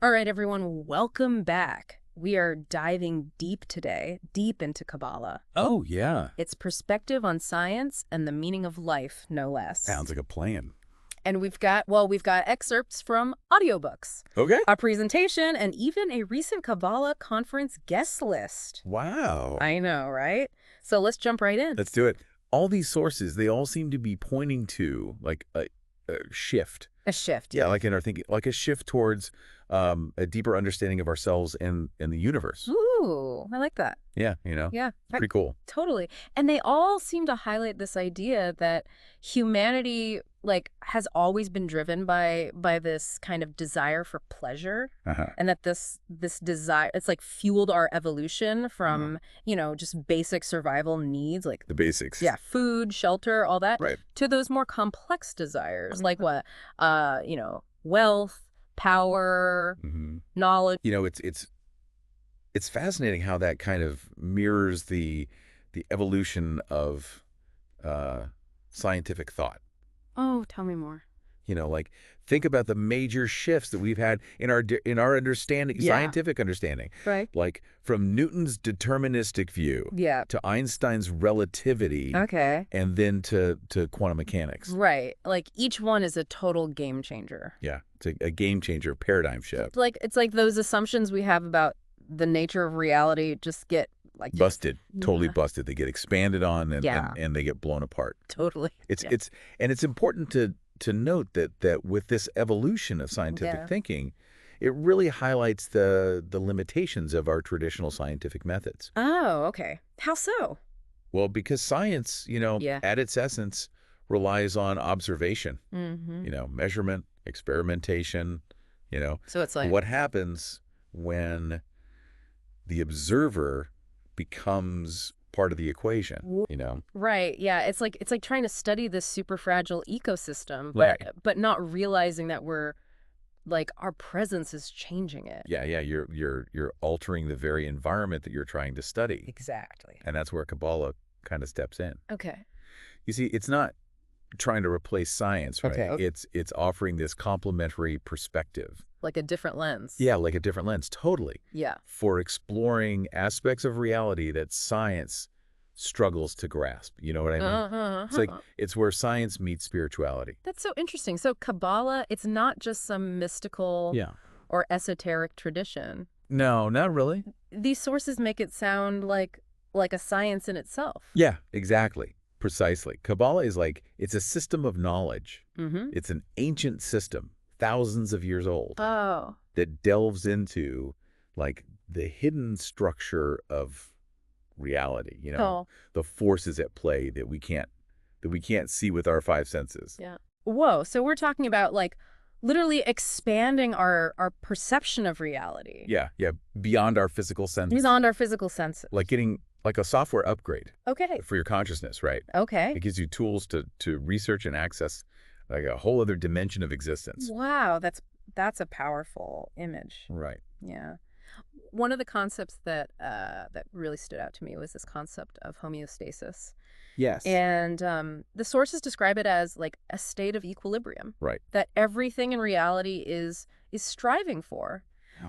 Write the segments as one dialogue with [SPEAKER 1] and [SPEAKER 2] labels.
[SPEAKER 1] All right, everyone, welcome back. We are diving deep today, deep into Kabbalah.
[SPEAKER 2] Oh, yeah.
[SPEAKER 1] Its perspective on science and the meaning of life, no less.
[SPEAKER 2] Sounds like a plan.
[SPEAKER 1] And we've got excerpts from audiobooks,
[SPEAKER 2] Okay.
[SPEAKER 1] a presentation, and even a recent Kabbalah conference guest list.
[SPEAKER 2] Wow.
[SPEAKER 1] I know, right? So let's jump right in.
[SPEAKER 2] Let's do it. All these sources, they all seem to be pointing to like a shift.
[SPEAKER 1] A shift.
[SPEAKER 2] Yeah, like in our thinking, like a shift towards a deeper understanding of ourselves and the universe.
[SPEAKER 1] Ooh, I like that.
[SPEAKER 2] Yeah,
[SPEAKER 1] Yeah.
[SPEAKER 2] pretty cool.
[SPEAKER 1] Totally. And they all seem to highlight this idea that humanity has always been driven by this kind of desire for pleasure, and that this desire, it's fueled our evolution from, just basic survival needs, like
[SPEAKER 2] The basics.
[SPEAKER 1] yeah, food, shelter, all that,
[SPEAKER 2] Right.
[SPEAKER 1] to those more complex desires like what? Wealth, power, knowledge.
[SPEAKER 2] It's fascinating how that kind of mirrors the evolution of scientific thought.
[SPEAKER 1] Oh, tell me more.
[SPEAKER 2] Like think about the major shifts that we've had in our understanding,
[SPEAKER 1] Yeah.
[SPEAKER 2] scientific understanding,
[SPEAKER 1] Right.
[SPEAKER 2] like from Newton's deterministic view
[SPEAKER 1] Yeah.
[SPEAKER 2] to Einstein's relativity,
[SPEAKER 1] Okay.
[SPEAKER 2] and then to quantum mechanics.
[SPEAKER 1] Right. Like each one is a total game changer.
[SPEAKER 2] Yeah, it's a game changer, paradigm shift.
[SPEAKER 1] It's like those assumptions we have about the nature of reality just get
[SPEAKER 2] Busted, totally
[SPEAKER 1] Yeah.
[SPEAKER 2] busted. They get expanded on and,
[SPEAKER 1] Yeah.
[SPEAKER 2] and they get blown apart.
[SPEAKER 1] Totally.
[SPEAKER 2] It's
[SPEAKER 1] Yeah.
[SPEAKER 2] it's important to note that with this evolution of scientific
[SPEAKER 1] Yeah.
[SPEAKER 2] thinking, it really highlights the limitations of our traditional scientific methods.
[SPEAKER 1] Oh, okay. How so?
[SPEAKER 2] Well, because science,
[SPEAKER 1] Yeah.
[SPEAKER 2] at its essence, relies on observation,
[SPEAKER 1] Mm-hmm.
[SPEAKER 2] measurement, experimentation,
[SPEAKER 1] So it's like,
[SPEAKER 2] what happens when the observer becomes part of the equation.
[SPEAKER 1] right. Yeah. It's like trying to study this super fragile ecosystem,
[SPEAKER 2] Right.
[SPEAKER 1] but not realizing that our presence is changing it.
[SPEAKER 2] Yeah, you're altering the very environment that you're trying to study.
[SPEAKER 1] Exactly.
[SPEAKER 2] And that's where Kabbalah kind of steps in.
[SPEAKER 1] Okay.
[SPEAKER 2] You see, it's not trying to replace science, right?
[SPEAKER 1] Okay.
[SPEAKER 2] It's offering this complementary perspective.
[SPEAKER 1] Like a different lens.
[SPEAKER 2] Yeah, like a different lens, totally.
[SPEAKER 1] Yeah.
[SPEAKER 2] For exploring aspects of reality that science struggles to grasp. You know what I mean? It's like it's where science meets spirituality.
[SPEAKER 1] That's so interesting. So Kabbalah, it's not just some mystical
[SPEAKER 2] Yeah.
[SPEAKER 1] or esoteric tradition.
[SPEAKER 2] No, not really.
[SPEAKER 1] These sources make it sound like a science in itself.
[SPEAKER 2] Yeah, exactly. Precisely. Kabbalah is it's a system of knowledge.
[SPEAKER 1] Mm-hmm.
[SPEAKER 2] It's an ancient system, thousands of years old,
[SPEAKER 1] Oh.
[SPEAKER 2] that delves into the hidden structure of reality,
[SPEAKER 1] Oh.
[SPEAKER 2] the forces at play that we can't see with our five senses.
[SPEAKER 1] Yeah. Whoa. So we're talking about literally expanding our perception of reality.
[SPEAKER 2] Yeah, beyond our physical senses.
[SPEAKER 1] Beyond our physical senses.
[SPEAKER 2] Like getting a software upgrade
[SPEAKER 1] Okay.
[SPEAKER 2] for your consciousness, right?
[SPEAKER 1] Okay.
[SPEAKER 2] It gives you tools to research and access a whole other dimension of existence.
[SPEAKER 1] Wow. That's a powerful image.
[SPEAKER 2] Right.
[SPEAKER 1] Yeah. One of the concepts that really stood out to me was this concept of homeostasis.
[SPEAKER 2] Yes.
[SPEAKER 1] And the sources describe it as a state of equilibrium.
[SPEAKER 2] Right.
[SPEAKER 1] That everything in reality is striving for.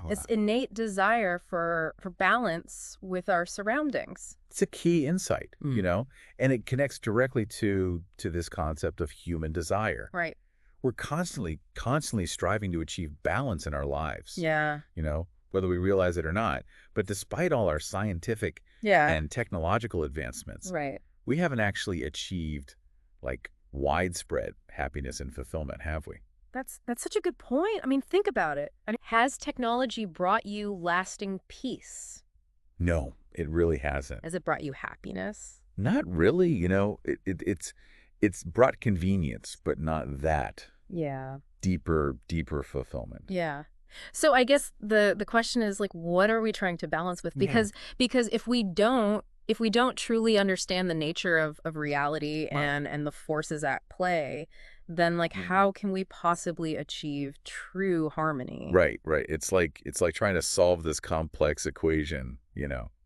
[SPEAKER 1] This innate desire for balance with our surroundings.
[SPEAKER 2] It's a key insight, and it connects directly to this concept of human desire.
[SPEAKER 1] Right.
[SPEAKER 2] We're constantly striving to achieve balance in our lives.
[SPEAKER 1] Yeah.
[SPEAKER 2] Whether we realize it or not. But despite all our scientific
[SPEAKER 1] Yeah.
[SPEAKER 2] and technological advancements,
[SPEAKER 1] Right.
[SPEAKER 2] we haven't actually achieved widespread happiness and fulfillment, have we?
[SPEAKER 1] That's such a good point. I mean, think about it. Has technology brought you lasting peace?
[SPEAKER 2] No, it really hasn't.
[SPEAKER 1] Has it brought you happiness?
[SPEAKER 2] Not really. It's brought convenience, but not that
[SPEAKER 1] Yeah.
[SPEAKER 2] deeper fulfillment.
[SPEAKER 1] Yeah. So I guess the question is what are we trying to balance with? Because if we don't truly understand the nature of reality and the forces at play, then how can we possibly achieve true harmony?
[SPEAKER 2] Right. It's like trying to solve this complex equation,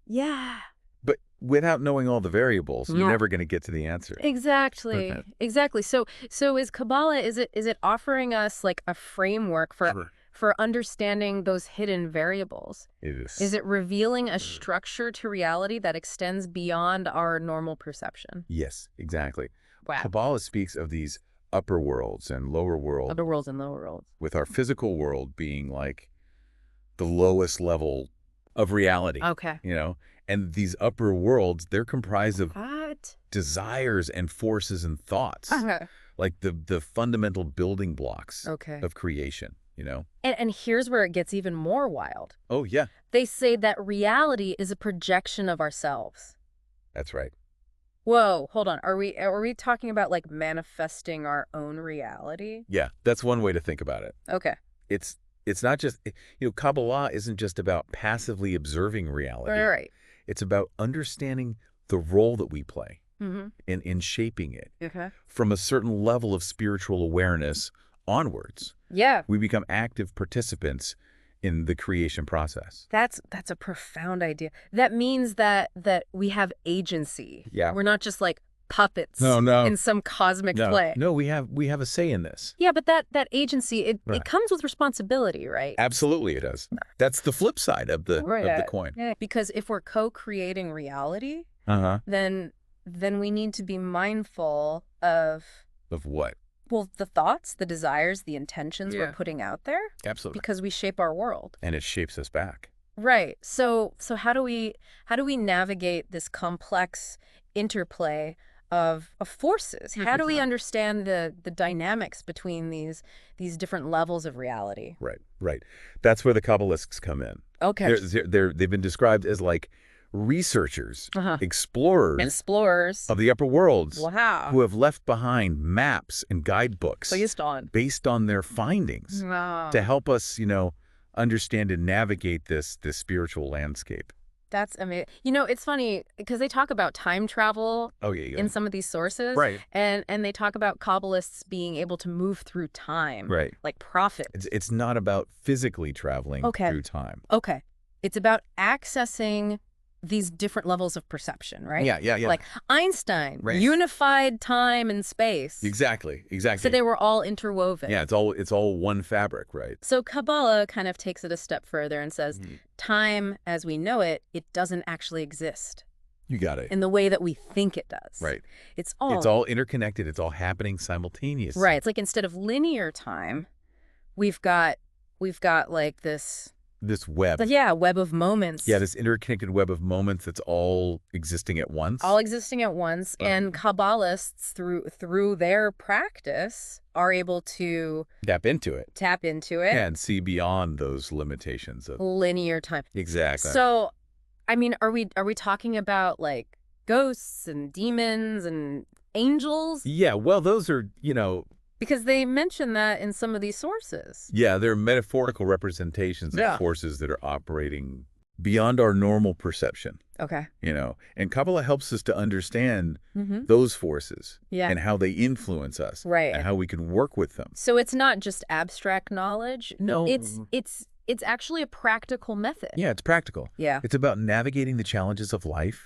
[SPEAKER 1] Yeah.
[SPEAKER 2] But without knowing all the variables, you're never going to get to the answer.
[SPEAKER 1] Exactly.
[SPEAKER 2] Okay.
[SPEAKER 1] Exactly. So is Kabbalah, is it offering us a framework for for understanding those hidden variables?
[SPEAKER 2] It is.
[SPEAKER 1] Is it revealing a structure to reality that extends beyond our normal perception?
[SPEAKER 2] Yes, exactly.
[SPEAKER 1] Wow.
[SPEAKER 2] Kabbalah speaks of these upper worlds and lower worlds,
[SPEAKER 1] Other worlds and lower worlds.
[SPEAKER 2] with our physical world being like the lowest level of reality.
[SPEAKER 1] Okay.
[SPEAKER 2] And these upper worlds, they're comprised of
[SPEAKER 1] What?
[SPEAKER 2] desires and forces and thoughts,
[SPEAKER 1] Okay.
[SPEAKER 2] like the fundamental building blocks
[SPEAKER 1] Okay.
[SPEAKER 2] of creation,
[SPEAKER 1] And here's where it gets even more wild.
[SPEAKER 2] Oh, yeah,
[SPEAKER 1] They say that reality is a projection of ourselves.
[SPEAKER 2] that's right.
[SPEAKER 1] Whoa, hold on. Are we talking about like manifesting our own reality?
[SPEAKER 2] Yeah, that's one way to think about it.
[SPEAKER 1] Okay.
[SPEAKER 2] It's not just, Kabbalah isn't just about passively observing reality.
[SPEAKER 1] Right.
[SPEAKER 2] It's about understanding the role that we play
[SPEAKER 1] Mm-hmm.
[SPEAKER 2] in shaping it.
[SPEAKER 1] Okay.
[SPEAKER 2] From a certain level of spiritual awareness onwards,
[SPEAKER 1] Yeah.
[SPEAKER 2] we become active participants in the creation process.
[SPEAKER 1] That's a profound idea. That means that we have agency.
[SPEAKER 2] Yeah.
[SPEAKER 1] We're not just like puppets
[SPEAKER 2] No.
[SPEAKER 1] in some cosmic play.
[SPEAKER 2] No, we have a say in this.
[SPEAKER 1] Yeah, but that agency, it
[SPEAKER 2] Right.
[SPEAKER 1] comes with responsibility, right?
[SPEAKER 2] Absolutely it does. That's the flip side of the coin.
[SPEAKER 1] Yeah, because if we're co-creating reality, then we need to be mindful of
[SPEAKER 2] what?
[SPEAKER 1] well, the thoughts, the desires, the intentions we're putting out there.
[SPEAKER 2] Absolutely.
[SPEAKER 1] Because we shape our world.
[SPEAKER 2] And it shapes us back.
[SPEAKER 1] Right. So how do we navigate this complex interplay of forces? How do we understand the dynamics between these different levels of reality?
[SPEAKER 2] Right. That's where the Kabbalists come in.
[SPEAKER 1] Okay.
[SPEAKER 2] They've been described as like researchers, explorers of the upper worlds.
[SPEAKER 1] Wow.
[SPEAKER 2] Who have left behind maps and guidebooks
[SPEAKER 1] Based on
[SPEAKER 2] their findings to help us, understand and navigate this spiritual landscape.
[SPEAKER 1] That's amazing. It's funny because they talk about time travel in some of these sources.
[SPEAKER 2] Right.
[SPEAKER 1] And they talk about Kabbalists being able to move through time.
[SPEAKER 2] Right.
[SPEAKER 1] Like prophets.
[SPEAKER 2] It's not about physically traveling through time.
[SPEAKER 1] Okay. It's about accessing these different levels of perception, right?
[SPEAKER 2] Yeah.
[SPEAKER 1] Like Einstein,
[SPEAKER 2] Right.
[SPEAKER 1] unified time and space.
[SPEAKER 2] Exactly.
[SPEAKER 1] So they were all interwoven.
[SPEAKER 2] Yeah, it's all one fabric, right?
[SPEAKER 1] So Kabbalah kind of takes it a step further and says, time as we know it, it doesn't actually exist.
[SPEAKER 2] You got it.
[SPEAKER 1] In the way that we think it does.
[SPEAKER 2] Right.
[SPEAKER 1] It's all
[SPEAKER 2] interconnected. It's all happening simultaneously.
[SPEAKER 1] Right. It's like instead of linear time, we've got like this
[SPEAKER 2] web.
[SPEAKER 1] Web of moments.
[SPEAKER 2] Yeah, this interconnected web of moments that's all existing at once.
[SPEAKER 1] And Kabbalists, through their practice, are able to
[SPEAKER 2] tap into it.
[SPEAKER 1] Yeah,
[SPEAKER 2] and see beyond those limitations of
[SPEAKER 1] linear time.
[SPEAKER 2] Exactly.
[SPEAKER 1] So, I mean, are we talking about like ghosts and demons and angels?
[SPEAKER 2] Yeah, well, those are,
[SPEAKER 1] Because they mention that in some of these sources.
[SPEAKER 2] Yeah, they're metaphorical representations of forces that are operating beyond our normal perception.
[SPEAKER 1] Okay.
[SPEAKER 2] And Kabbalah helps us to understand those forces and how they influence us.
[SPEAKER 1] Right.
[SPEAKER 2] And how we can work with them.
[SPEAKER 1] So it's not just abstract knowledge.
[SPEAKER 2] No.
[SPEAKER 1] It's actually a practical method.
[SPEAKER 2] Yeah, it's practical.
[SPEAKER 1] Yeah.
[SPEAKER 2] It's about navigating the challenges of life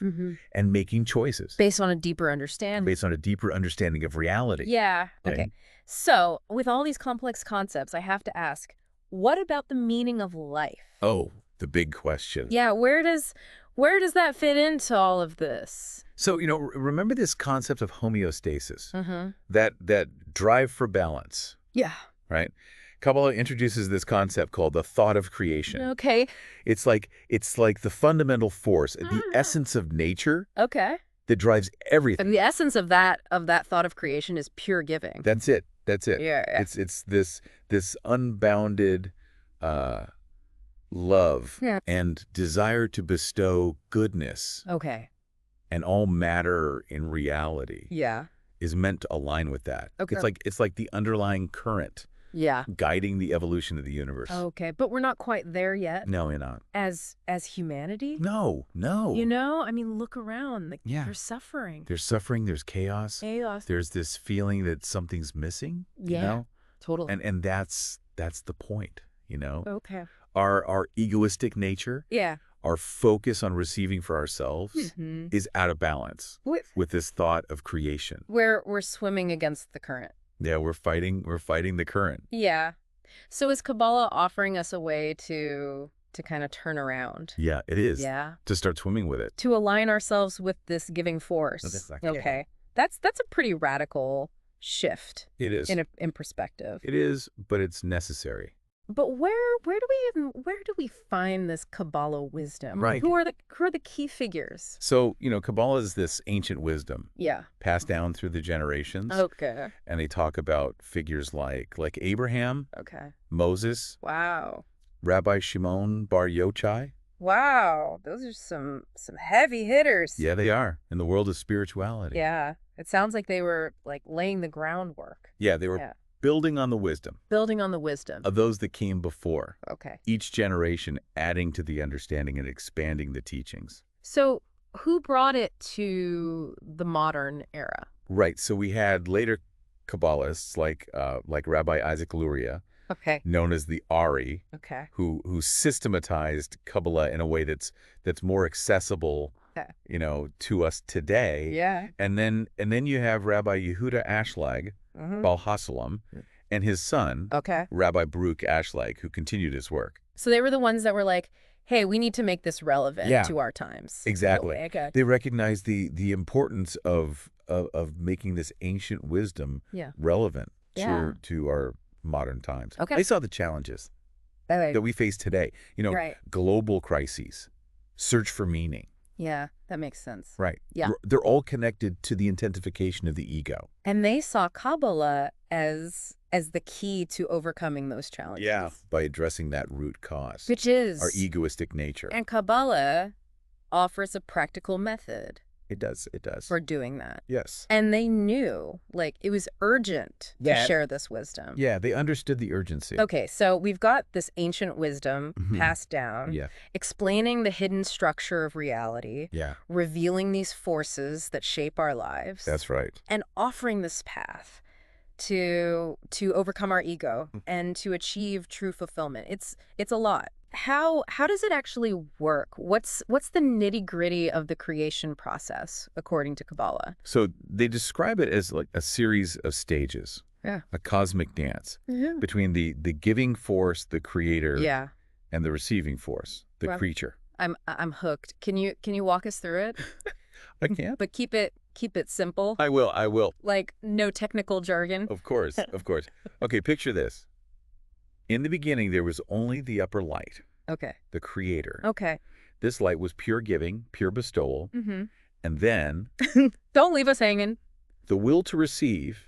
[SPEAKER 2] and making choices.
[SPEAKER 1] Based on a deeper understanding.
[SPEAKER 2] Of reality.
[SPEAKER 1] Yeah. Okay. So, with all these complex concepts, I have to ask, what about the meaning of life?
[SPEAKER 2] Oh, the big question.
[SPEAKER 1] Yeah, where does that fit into all of this?
[SPEAKER 2] So, remember this concept of homeostasis, that drive for balance.
[SPEAKER 1] Yeah.
[SPEAKER 2] Right? Kabbalah introduces this concept called the thought of creation.
[SPEAKER 1] Okay.
[SPEAKER 2] It's like the fundamental force, the essence of nature.
[SPEAKER 1] Okay.
[SPEAKER 2] That drives everything.
[SPEAKER 1] And the essence of that thought of creation is pure giving.
[SPEAKER 2] That's it.
[SPEAKER 1] Yeah.
[SPEAKER 2] It's this unbounded love and desire to bestow goodness.
[SPEAKER 1] Okay.
[SPEAKER 2] And all matter in reality.
[SPEAKER 1] Yeah.
[SPEAKER 2] Is meant to align with that.
[SPEAKER 1] Okay.
[SPEAKER 2] It's like the underlying current.
[SPEAKER 1] Yeah.
[SPEAKER 2] Guiding the evolution of the universe.
[SPEAKER 1] Okay, but we're not quite there yet.
[SPEAKER 2] No, you're not.
[SPEAKER 1] As humanity?
[SPEAKER 2] No.
[SPEAKER 1] I mean, look around. There's suffering.
[SPEAKER 2] There's suffering. There's chaos. There's this feeling that something's missing.
[SPEAKER 1] Yeah. Totally.
[SPEAKER 2] And that's the point.
[SPEAKER 1] Okay.
[SPEAKER 2] Our egoistic nature.
[SPEAKER 1] Yeah.
[SPEAKER 2] Our focus on receiving for ourselves is out of balance with this thought of creation.
[SPEAKER 1] We're swimming against the current.
[SPEAKER 2] Yeah, we're fighting the current.
[SPEAKER 1] Yeah. So is Kabbalah offering us a way to kind of turn around?
[SPEAKER 2] Yeah, it is.
[SPEAKER 1] Yeah.
[SPEAKER 2] To start swimming with it.
[SPEAKER 1] To align ourselves with this giving force.
[SPEAKER 2] Exactly.
[SPEAKER 1] Okay. That's a pretty radical shift.
[SPEAKER 2] It is.
[SPEAKER 1] In perspective.
[SPEAKER 2] It is, but it's necessary.
[SPEAKER 1] But where do we find this Kabbalah wisdom?
[SPEAKER 2] Right.
[SPEAKER 1] Who are the key figures?
[SPEAKER 2] So, Kabbalah is this ancient wisdom.
[SPEAKER 1] Yeah.
[SPEAKER 2] Passed down through the generations.
[SPEAKER 1] Okay.
[SPEAKER 2] And they talk about figures like Abraham,
[SPEAKER 1] Okay.
[SPEAKER 2] Moses,
[SPEAKER 1] Wow.
[SPEAKER 2] Rabbi Shimon Bar Yochai.
[SPEAKER 1] Wow. Those are some heavy hitters.
[SPEAKER 2] Yeah, they are, in the world of spirituality.
[SPEAKER 1] Yeah. It sounds like they were like laying the groundwork.
[SPEAKER 2] Yeah, they were building on the wisdom.
[SPEAKER 1] Building on the wisdom.
[SPEAKER 2] Of those that came before.
[SPEAKER 1] Okay.
[SPEAKER 2] Each generation adding to the understanding and expanding the teachings.
[SPEAKER 1] So who brought it to the modern era?
[SPEAKER 2] Right. So we had later Kabbalists like Rabbi Isaac Luria,
[SPEAKER 1] Okay.
[SPEAKER 2] known as the Ari,
[SPEAKER 1] Okay.
[SPEAKER 2] who systematized Kabbalah in a way that's more accessible, to us today.
[SPEAKER 1] Yeah.
[SPEAKER 2] And then you have Rabbi Yehuda Ashlag, Baal Hassalam, and his son, Rabbi Baruch Ashlag, who continued his work.
[SPEAKER 1] So they were the ones that were like, hey, we need to make this relevant to our times.
[SPEAKER 2] Exactly.
[SPEAKER 1] Okay.
[SPEAKER 2] They recognized the importance of making this ancient wisdom relevant to our modern times.
[SPEAKER 1] Okay.
[SPEAKER 2] They saw the challenges that we face today. Global crises, search for meaning.
[SPEAKER 1] Yeah, that makes sense.
[SPEAKER 2] Right.
[SPEAKER 1] Yeah.
[SPEAKER 2] They're all connected to the intensification of the ego.
[SPEAKER 1] And they saw Kabbalah as the key to overcoming those challenges.
[SPEAKER 2] Yeah, by addressing that root cause.
[SPEAKER 1] Which is
[SPEAKER 2] our egoistic nature.
[SPEAKER 1] And Kabbalah offers a practical method.
[SPEAKER 2] It does.
[SPEAKER 1] For doing that.
[SPEAKER 2] Yes.
[SPEAKER 1] And they knew, it was urgent to share this wisdom.
[SPEAKER 2] Yeah, they understood the urgency.
[SPEAKER 1] Okay, so we've got this ancient wisdom passed down, explaining the hidden structure of reality, revealing these forces that shape our lives.
[SPEAKER 2] That's right.
[SPEAKER 1] And offering this path to overcome our ego and to achieve true fulfillment. It's a lot. How does it actually work? What's the nitty-gritty of the creation process according to Kabbalah?
[SPEAKER 2] So they describe it as like a series of stages.
[SPEAKER 1] Yeah.
[SPEAKER 2] A cosmic dance between the giving force, the creator, and the receiving force, the creature.
[SPEAKER 1] I'm hooked. Can you walk us through it?
[SPEAKER 2] I can.
[SPEAKER 1] But keep it simple.
[SPEAKER 2] I will.
[SPEAKER 1] Like no technical jargon.
[SPEAKER 2] Of course. Okay, picture this. In the beginning, there was only the upper light.
[SPEAKER 1] Okay.
[SPEAKER 2] The creator.
[SPEAKER 1] Okay.
[SPEAKER 2] This light was pure giving, pure bestowal. And then...
[SPEAKER 1] Don't leave us hanging.
[SPEAKER 2] The will to receive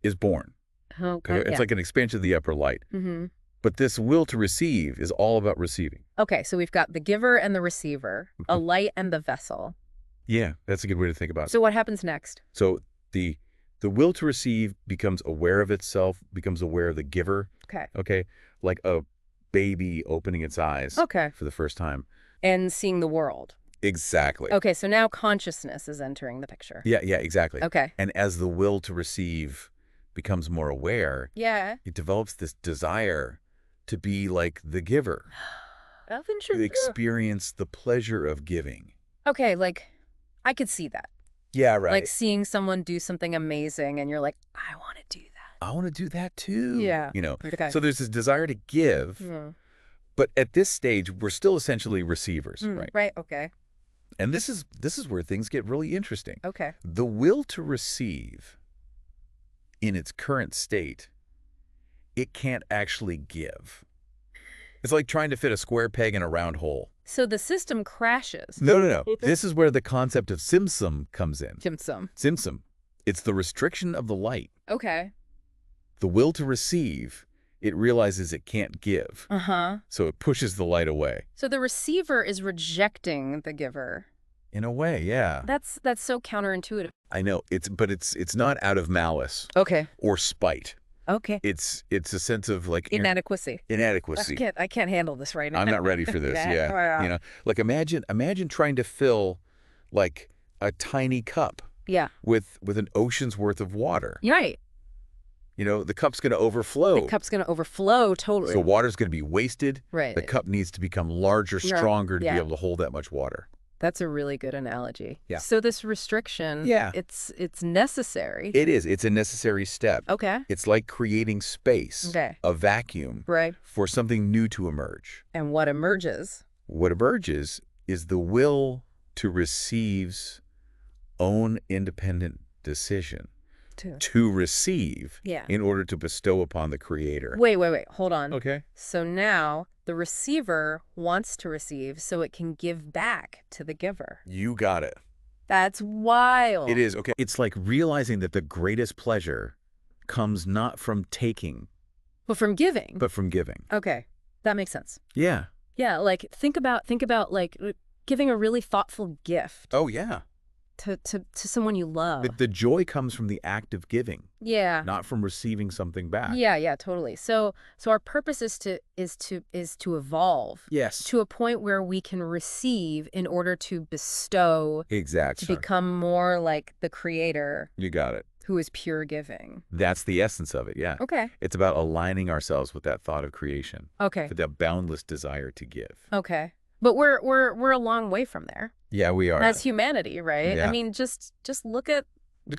[SPEAKER 2] is born.
[SPEAKER 1] Okay.
[SPEAKER 2] It's like an expansion of the upper light. But this will to receive is all about receiving.
[SPEAKER 1] Okay, so we've got the giver and the receiver, a light and the vessel.
[SPEAKER 2] Yeah, that's a good way to think about it.
[SPEAKER 1] So what happens next?
[SPEAKER 2] So the will to receive becomes aware of itself, becomes aware of the giver. Okay. Like a baby opening its eyes for the first time.
[SPEAKER 1] And seeing the world.
[SPEAKER 2] Exactly.
[SPEAKER 1] Okay, so now consciousness is entering the picture.
[SPEAKER 2] Yeah, exactly.
[SPEAKER 1] Okay.
[SPEAKER 2] And as the will to receive becomes more aware, it develops this desire to be like the giver.
[SPEAKER 1] Of interest.
[SPEAKER 2] To experience the pleasure of giving. Okay,
[SPEAKER 1] I could see that.
[SPEAKER 2] Yeah, right.
[SPEAKER 1] Like seeing someone do something amazing and you're like, I want to do that.
[SPEAKER 2] I want to do that too.
[SPEAKER 1] Yeah.
[SPEAKER 2] Okay. So there's this desire to give, but at this stage, we're still essentially receivers, right?
[SPEAKER 1] Right, okay.
[SPEAKER 2] And this is where things get really interesting.
[SPEAKER 1] Okay.
[SPEAKER 2] The will to receive, in its current state, it can't actually give. It's like trying to fit a square peg in a round hole.
[SPEAKER 1] So the system crashes.
[SPEAKER 2] No. This is where the concept of Simsum comes in.
[SPEAKER 1] Simsum.
[SPEAKER 2] It's the restriction of the light.
[SPEAKER 1] Okay.
[SPEAKER 2] The will to receive, it realizes it can't give. So it pushes the light away.
[SPEAKER 1] So the receiver is rejecting the giver.
[SPEAKER 2] In a way, yeah.
[SPEAKER 1] That's so counterintuitive.
[SPEAKER 2] I know. It's not out of malice.
[SPEAKER 1] Okay.
[SPEAKER 2] Or spite.
[SPEAKER 1] Okay.
[SPEAKER 2] It's a sense of
[SPEAKER 1] inadequacy. I can't handle this right now.
[SPEAKER 2] I'm not ready for this. Yeah. Imagine trying to fill like a tiny cup.
[SPEAKER 1] Yeah.
[SPEAKER 2] With an ocean's worth of water.
[SPEAKER 1] Right.
[SPEAKER 2] The cup's going to overflow.
[SPEAKER 1] The cup's going to overflow, totally.
[SPEAKER 2] So water's going to be wasted.
[SPEAKER 1] Right.
[SPEAKER 2] The cup needs to become larger, stronger to be able to hold that much water.
[SPEAKER 1] That's a really good analogy.
[SPEAKER 2] Yeah.
[SPEAKER 1] So this restriction, it's necessary.
[SPEAKER 2] It is. It's a necessary step.
[SPEAKER 1] Okay.
[SPEAKER 2] It's like creating space, a vacuum, for something new to emerge.
[SPEAKER 1] And what emerges?
[SPEAKER 2] What emerges is the will to receive's own independent decision. To receive in order to bestow upon the creator.
[SPEAKER 1] Wait. Hold on.
[SPEAKER 2] Okay.
[SPEAKER 1] So now the receiver wants to receive so it can give back to the giver.
[SPEAKER 2] You got it.
[SPEAKER 1] That's wild.
[SPEAKER 2] It is. Okay. It's like realizing that the greatest pleasure comes not from taking.
[SPEAKER 1] But from giving.
[SPEAKER 2] But from giving.
[SPEAKER 1] Okay. That makes sense.
[SPEAKER 2] Yeah.
[SPEAKER 1] Yeah. Like think about like giving a really thoughtful gift.
[SPEAKER 2] Oh, yeah.
[SPEAKER 1] To someone you love.
[SPEAKER 2] The joy comes from the act of giving.
[SPEAKER 1] Yeah.
[SPEAKER 2] Not from receiving something back.
[SPEAKER 1] Yeah, totally. So our purpose is to evolve.
[SPEAKER 2] Yes.
[SPEAKER 1] To a point where we can receive in order to bestow.
[SPEAKER 2] Exactly.
[SPEAKER 1] To become more like the creator.
[SPEAKER 2] You got it.
[SPEAKER 1] Who is pure giving.
[SPEAKER 2] That's the essence of it, yeah.
[SPEAKER 1] Okay.
[SPEAKER 2] It's about aligning ourselves with that thought of creation.
[SPEAKER 1] Okay.
[SPEAKER 2] For that boundless desire to give.
[SPEAKER 1] Okay. But we're a long way from there.
[SPEAKER 2] Yeah, we are.
[SPEAKER 1] As humanity, right?
[SPEAKER 2] Yeah.
[SPEAKER 1] I mean, just look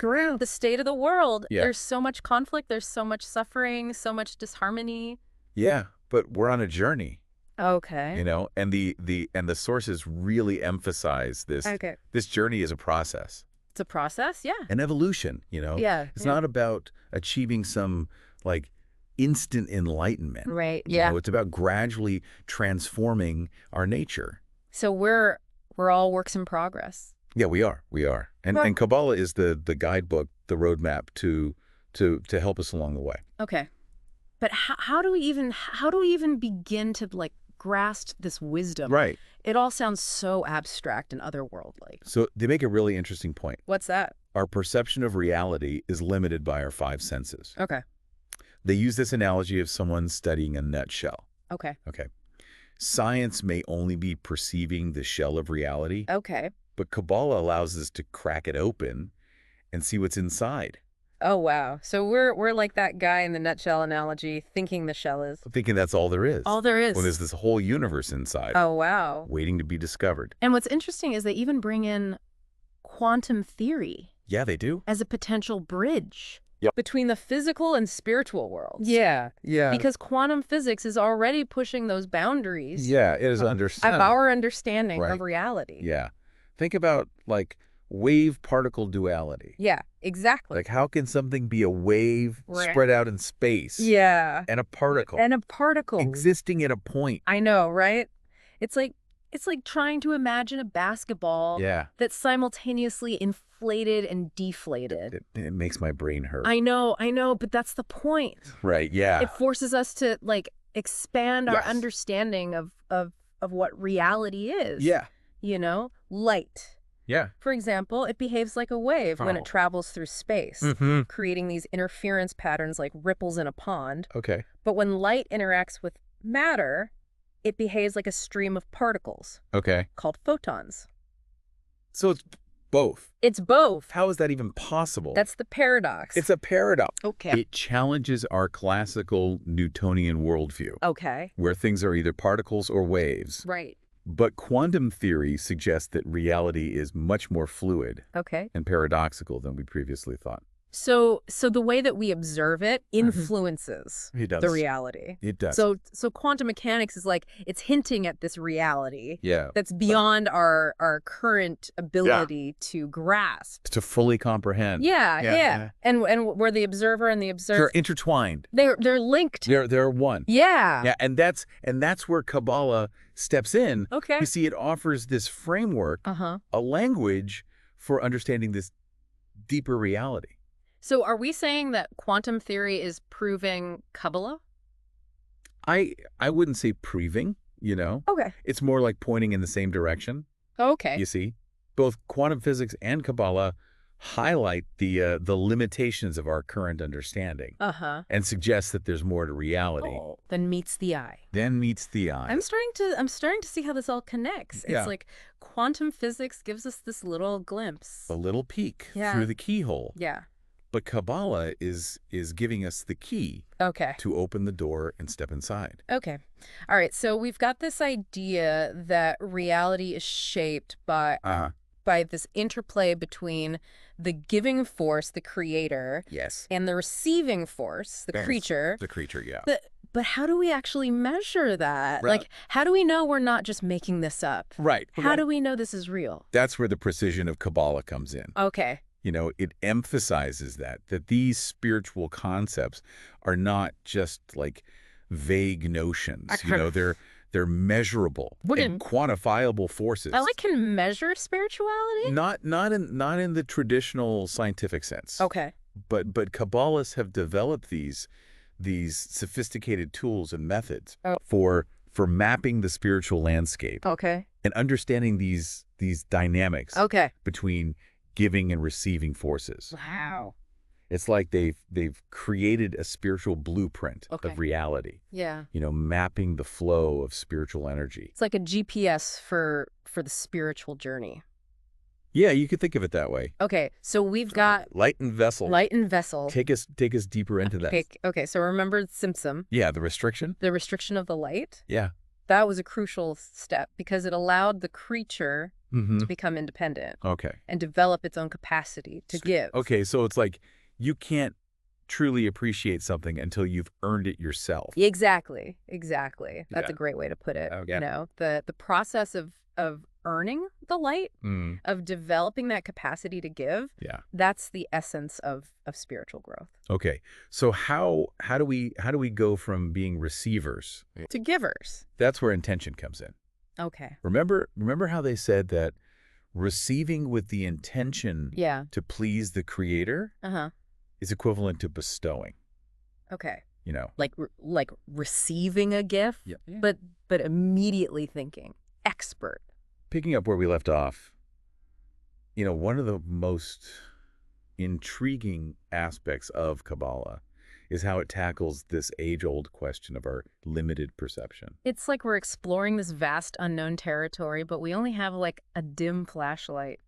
[SPEAKER 1] around the state of the world.
[SPEAKER 2] Yeah.
[SPEAKER 1] There's so much conflict, there's so much suffering, so much disharmony.
[SPEAKER 2] Yeah, but we're on a journey.
[SPEAKER 1] Okay.
[SPEAKER 2] You know, and the sources really emphasize this.
[SPEAKER 1] Okay.
[SPEAKER 2] This journey is a process.
[SPEAKER 1] It's a process, yeah.
[SPEAKER 2] An evolution, you know?
[SPEAKER 1] Yeah.
[SPEAKER 2] It's not about achieving some like instant enlightenment.
[SPEAKER 1] Right.
[SPEAKER 2] You know, it's about gradually transforming our nature.
[SPEAKER 1] So we're all works in progress.
[SPEAKER 2] Yeah, we are. And Kabbalah is the guidebook, the roadmap to help us along the way.
[SPEAKER 1] Okay. But how do we even begin to like grasp this wisdom?
[SPEAKER 2] Right.
[SPEAKER 1] It all sounds so abstract and otherworldly.
[SPEAKER 2] So they make a really interesting point.
[SPEAKER 1] What's that?
[SPEAKER 2] Our perception of reality is limited by our 5 senses.
[SPEAKER 1] Okay.
[SPEAKER 2] They use this analogy of someone studying a nutshell.
[SPEAKER 1] Okay.
[SPEAKER 2] Okay. Science may only be perceiving the shell of reality.
[SPEAKER 1] Okay.
[SPEAKER 2] But Kabbalah allows us to crack it open and see what's inside.
[SPEAKER 1] Oh, wow. So we're like that guy in the nutshell analogy, thinking the shell is.
[SPEAKER 2] Thinking that's all there is.
[SPEAKER 1] All there is.
[SPEAKER 2] When there's this whole universe inside.
[SPEAKER 1] Oh, wow.
[SPEAKER 2] Waiting to be discovered.
[SPEAKER 1] And what's interesting is they even bring in quantum theory.
[SPEAKER 2] Yeah, they do.
[SPEAKER 1] As a potential bridge.
[SPEAKER 2] Yep.
[SPEAKER 1] Between the physical and spiritual worlds.
[SPEAKER 2] Yeah.
[SPEAKER 1] Because quantum physics is already pushing those boundaries.
[SPEAKER 2] Yeah, it is
[SPEAKER 1] of our understanding of reality.
[SPEAKER 2] Yeah. Think about wave-particle duality.
[SPEAKER 1] Yeah, exactly.
[SPEAKER 2] Like how can something be a wave spread out in space?
[SPEAKER 1] Yeah.
[SPEAKER 2] And a particle. Existing at a point.
[SPEAKER 1] I know, right? It's like trying to imagine a basketball that's simultaneously inflated and deflated.
[SPEAKER 2] It makes my brain hurt.
[SPEAKER 1] I know, but that's the point.
[SPEAKER 2] Right, yeah.
[SPEAKER 1] It forces us to expand our understanding of what reality is.
[SPEAKER 2] Yeah.
[SPEAKER 1] You know, light.
[SPEAKER 2] Yeah.
[SPEAKER 1] For example, it behaves like a wave when it travels through space, creating these interference patterns like ripples in a pond.
[SPEAKER 2] Okay.
[SPEAKER 1] But when light interacts with matter, it behaves like a stream of particles.
[SPEAKER 2] Okay.
[SPEAKER 1] Called photons.
[SPEAKER 2] So it's both.
[SPEAKER 1] It's both.
[SPEAKER 2] How is that even possible?
[SPEAKER 1] That's the paradox.
[SPEAKER 2] It's a paradox.
[SPEAKER 1] Okay.
[SPEAKER 2] It challenges our classical Newtonian worldview.
[SPEAKER 1] Okay.
[SPEAKER 2] Where things are either particles or waves.
[SPEAKER 1] Right.
[SPEAKER 2] But quantum theory suggests that reality is much more fluid and paradoxical than we previously thought.
[SPEAKER 1] So the way that we observe it influences the reality.
[SPEAKER 2] It does.
[SPEAKER 1] So quantum mechanics is like it's hinting at this reality that's beyond our current ability to grasp.
[SPEAKER 2] To fully comprehend.
[SPEAKER 1] Yeah. And where the observer and the observed
[SPEAKER 2] They're intertwined.
[SPEAKER 1] They're linked.
[SPEAKER 2] They're one.
[SPEAKER 1] Yeah.
[SPEAKER 2] Yeah, and that's where Kabbalah steps in.
[SPEAKER 1] Okay.
[SPEAKER 2] You see, it offers this framework, a language for understanding this deeper reality.
[SPEAKER 1] So are we saying that quantum theory is proving Kabbalah?
[SPEAKER 2] I wouldn't say proving, you know.
[SPEAKER 1] Okay.
[SPEAKER 2] It's more like pointing in the same direction.
[SPEAKER 1] Okay.
[SPEAKER 2] You see, both quantum physics and Kabbalah highlight the limitations of our current understanding. And suggest that there's more to reality.
[SPEAKER 1] Than meets the eye.
[SPEAKER 2] I'm
[SPEAKER 1] starting to see how this all connects. It's like quantum physics gives us this little glimpse.
[SPEAKER 2] A little peek through the keyhole.
[SPEAKER 1] Yeah.
[SPEAKER 2] But Kabbalah is giving us the key
[SPEAKER 1] Okay.
[SPEAKER 2] to open the door and step inside.
[SPEAKER 1] Okay. All right. So we've got this idea that reality is shaped by this interplay between the giving force, the creator,
[SPEAKER 2] Yes.
[SPEAKER 1] and the receiving force, the creature.
[SPEAKER 2] The creature, yeah.
[SPEAKER 1] But how do we actually measure that?
[SPEAKER 2] Right.
[SPEAKER 1] Like, how do we know we're not just making this up?
[SPEAKER 2] Right.
[SPEAKER 1] How do we know this is real?
[SPEAKER 2] That's where the precision of Kabbalah comes in.
[SPEAKER 1] Okay.
[SPEAKER 2] You know, it emphasizes that these spiritual concepts are not just like vague notions. You know, they're measurable and quantifiable forces.
[SPEAKER 1] I can measure spirituality?
[SPEAKER 2] Not in the traditional scientific sense.
[SPEAKER 1] Okay.
[SPEAKER 2] But Kabbalists have developed these sophisticated tools and methods for mapping the spiritual landscape.
[SPEAKER 1] Okay.
[SPEAKER 2] And understanding these dynamics between giving and receiving forces.
[SPEAKER 1] Wow.
[SPEAKER 2] It's like they've created a spiritual blueprint of reality.
[SPEAKER 1] Yeah.
[SPEAKER 2] You know, mapping the flow of spiritual energy.
[SPEAKER 1] It's like a GPS for the spiritual journey.
[SPEAKER 2] Yeah, you could think of it that way.
[SPEAKER 1] Okay, so we've got
[SPEAKER 2] light and vessel.
[SPEAKER 1] Light and vessel.
[SPEAKER 2] Take us deeper into that.
[SPEAKER 1] Okay, so remember Simpson.
[SPEAKER 2] Yeah, the restriction.
[SPEAKER 1] The restriction of the light.
[SPEAKER 2] Yeah.
[SPEAKER 1] That was a crucial step because it allowed the creature to become independent.
[SPEAKER 2] Okay.
[SPEAKER 1] And develop its own capacity to give.
[SPEAKER 2] Okay, so it's like you can't truly appreciate something until you've earned it yourself.
[SPEAKER 1] Exactly. That's a great way to put it.
[SPEAKER 2] Okay.
[SPEAKER 1] You know, the process of earning the light, of developing that capacity to give.
[SPEAKER 2] Yeah.
[SPEAKER 1] That's the essence of spiritual growth.
[SPEAKER 2] Okay. So how do we go from being receivers
[SPEAKER 1] to givers?
[SPEAKER 2] That's where intention comes in.
[SPEAKER 1] Okay.
[SPEAKER 2] Remember how they said that receiving with the intention to please the creator is equivalent to bestowing.
[SPEAKER 1] Okay.
[SPEAKER 2] You know.
[SPEAKER 1] Like receiving a gift, but immediately thinking expert.
[SPEAKER 2] Picking up where we left off, you know, one of the most intriguing aspects of Kabbalah is how it tackles this age-old question of our limited perception.
[SPEAKER 1] It's like we're exploring this vast unknown territory, but we only have like a dim flashlight.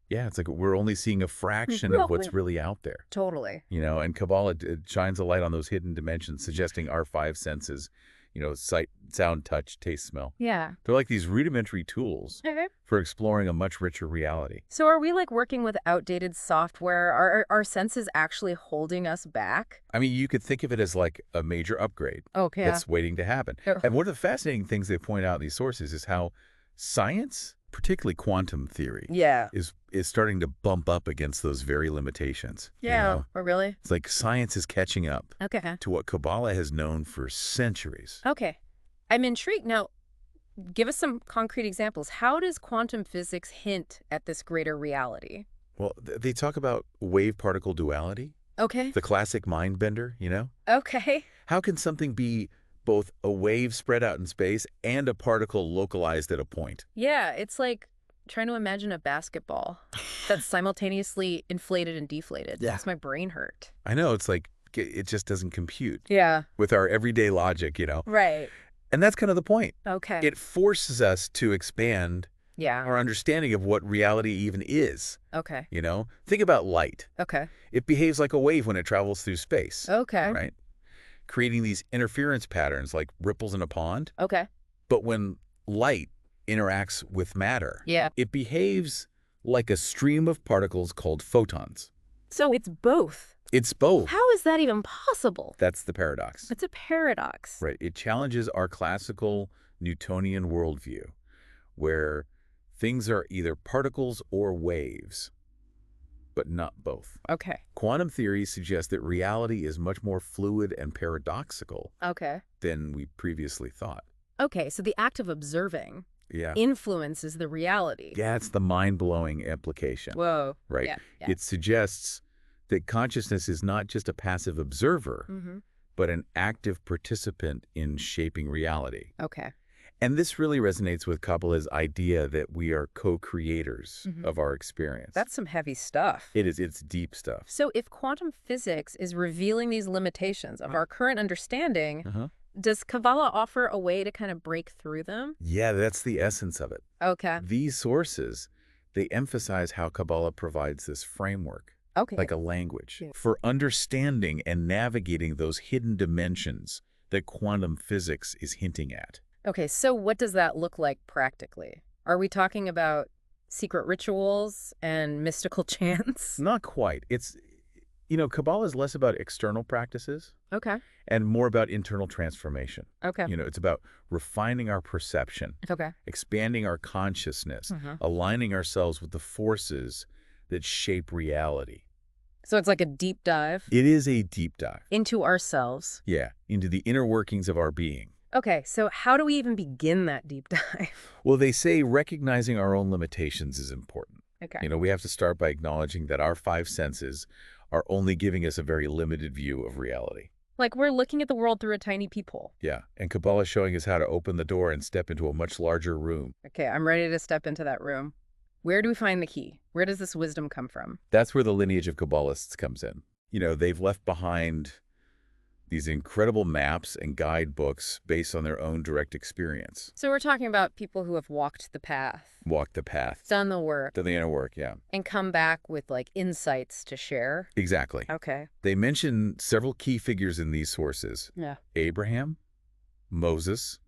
[SPEAKER 2] Yeah, it's like we're only seeing a fraction of what's really out there.
[SPEAKER 1] Totally.
[SPEAKER 2] You know, and Kabbalah shines a light on those hidden dimensions, suggesting our five senses, you know, sight, sound, touch, taste, smell.
[SPEAKER 1] Yeah.
[SPEAKER 2] They're like these rudimentary tools for exploring a much richer reality.
[SPEAKER 1] So are we like working with outdated software? Are our senses actually holding us back?
[SPEAKER 2] I mean, you could think of it as like a major upgrade that's waiting to happen. And one of the fascinating things they point out in these sources is how science, particularly quantum theory, is starting to bump up against those very limitations.
[SPEAKER 1] Yeah.
[SPEAKER 2] You know?
[SPEAKER 1] Oh, really?
[SPEAKER 2] It's like science is catching up
[SPEAKER 1] to
[SPEAKER 2] what Kabbalah has known for centuries.
[SPEAKER 1] Okay. I'm intrigued. Now, give us some concrete examples. How does quantum physics hint at this greater reality?
[SPEAKER 2] Well, they talk about wave-particle duality.
[SPEAKER 1] Okay.
[SPEAKER 2] The classic mind bender, you know?
[SPEAKER 1] Okay.
[SPEAKER 2] How can something be both a wave spread out in space and a particle localized at a point?
[SPEAKER 1] Yeah, it's like trying to imagine a basketball that's simultaneously inflated and deflated.
[SPEAKER 2] Yeah.
[SPEAKER 1] Makes my brain hurt.
[SPEAKER 2] I know, it's like it just doesn't compute.
[SPEAKER 1] Yeah.
[SPEAKER 2] With our everyday logic, you know?
[SPEAKER 1] Right.
[SPEAKER 2] And that's kind of the point.
[SPEAKER 1] Okay.
[SPEAKER 2] It forces us to expand our understanding of what reality even is.
[SPEAKER 1] Okay.
[SPEAKER 2] You know? Think about light.
[SPEAKER 1] Okay.
[SPEAKER 2] It behaves like a wave when it travels through space.
[SPEAKER 1] Okay.
[SPEAKER 2] Right? Creating these interference patterns like ripples in a pond.
[SPEAKER 1] Okay.
[SPEAKER 2] But when light interacts with matter, it behaves like a stream of particles called photons.
[SPEAKER 1] So it's both.
[SPEAKER 2] It's both.
[SPEAKER 1] How is that even possible?
[SPEAKER 2] That's the paradox.
[SPEAKER 1] It's a paradox.
[SPEAKER 2] Right. It challenges our classical Newtonian worldview, where things are either particles or waves, but not both.
[SPEAKER 1] Okay.
[SPEAKER 2] Quantum theory suggests that reality is much more fluid and paradoxical than we previously thought.
[SPEAKER 1] Okay, so the act of observing influences the reality.
[SPEAKER 2] Yeah, it's the mind-blowing implication.
[SPEAKER 1] Whoa.
[SPEAKER 2] Right.
[SPEAKER 1] Yeah.
[SPEAKER 2] It suggests that consciousness is not just a passive observer, but an active participant in shaping reality.
[SPEAKER 1] Okay.
[SPEAKER 2] And this really resonates with Kabbalah's idea that we are co-creators of our experience.
[SPEAKER 1] That's some heavy stuff.
[SPEAKER 2] It is. It's deep stuff.
[SPEAKER 1] So if quantum physics is revealing these limitations of our current understanding, does Kabbalah offer a way to kind of break through them?
[SPEAKER 2] Yeah, that's the essence of it.
[SPEAKER 1] Okay.
[SPEAKER 2] These sources, they emphasize how Kabbalah provides this framework like a language, for understanding and navigating those hidden dimensions that quantum physics is hinting at.
[SPEAKER 1] Okay, so what does that look like practically? Are we talking about secret rituals and mystical chants?
[SPEAKER 2] Not quite. Kabbalah is less about external practices.
[SPEAKER 1] Okay.
[SPEAKER 2] And more about internal transformation.
[SPEAKER 1] Okay.
[SPEAKER 2] It's about refining our perception.
[SPEAKER 1] Okay.
[SPEAKER 2] Expanding our consciousness, aligning ourselves with the forces that shape reality.
[SPEAKER 1] So it's like a deep dive?
[SPEAKER 2] It is a deep dive.
[SPEAKER 1] Into ourselves?
[SPEAKER 2] Yeah, into the inner workings of our being.
[SPEAKER 1] Okay, so how do we even begin that deep dive?
[SPEAKER 2] Well, they say recognizing our own limitations is important.
[SPEAKER 1] Okay.
[SPEAKER 2] We have to start by acknowledging that our five senses are only giving us a very limited view of reality.
[SPEAKER 1] Like we're looking at the world through a tiny peephole.
[SPEAKER 2] Yeah, and Kabbalah is showing us how to open the door and step into a much larger room.
[SPEAKER 1] Okay, I'm ready to step into that room. Where do we find the key? Where does this wisdom come from?
[SPEAKER 2] That's where the lineage of Kabbalists comes in. They've left behind these incredible maps and guidebooks based on their own direct experience.
[SPEAKER 1] So we're talking about people who have walked the path.
[SPEAKER 2] Walked the path.
[SPEAKER 1] Done the work.
[SPEAKER 2] Done the inner work, yeah.
[SPEAKER 1] And come back with, insights to share.
[SPEAKER 2] Exactly.
[SPEAKER 1] Okay.
[SPEAKER 2] They mention several key figures in these sources.
[SPEAKER 1] Yeah.
[SPEAKER 2] Abraham, Moses,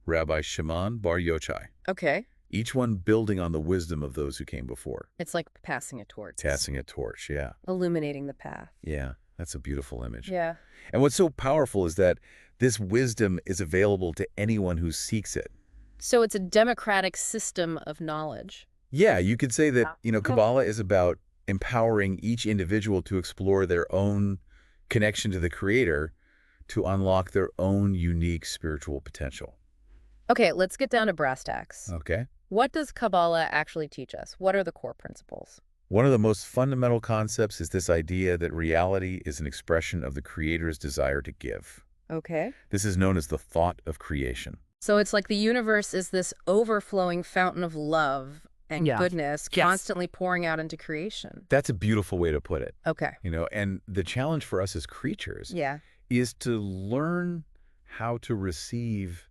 [SPEAKER 2] Rabbi Shimon Bar Yochai.
[SPEAKER 1] Okay.
[SPEAKER 2] Each one building on the wisdom of those who came before.
[SPEAKER 1] It's like passing a torch.
[SPEAKER 2] Passing a torch, yeah.
[SPEAKER 1] Illuminating the path.
[SPEAKER 2] Yeah, that's a beautiful image.
[SPEAKER 1] Yeah.
[SPEAKER 2] And what's so powerful is that this wisdom is available to anyone who seeks it.
[SPEAKER 1] So it's a democratic system of knowledge.
[SPEAKER 2] Yeah, you could say that, Kabbalah is about empowering each individual to explore their own connection to the Creator to unlock their own unique spiritual potential.
[SPEAKER 1] Okay, let's get down to brass tacks.
[SPEAKER 2] Okay.
[SPEAKER 1] What does Kabbalah actually teach us? What are the core principles?
[SPEAKER 2] One of the most fundamental concepts is this idea that reality is an expression of the Creator's desire to give.
[SPEAKER 1] Okay.
[SPEAKER 2] This is known as the thought of creation.
[SPEAKER 1] So it's like the universe is this overflowing fountain of love and goodness constantly pouring out into creation.
[SPEAKER 2] That's a beautiful way to put it.
[SPEAKER 1] Okay.
[SPEAKER 2] And the challenge for us as creatures is to learn how to receive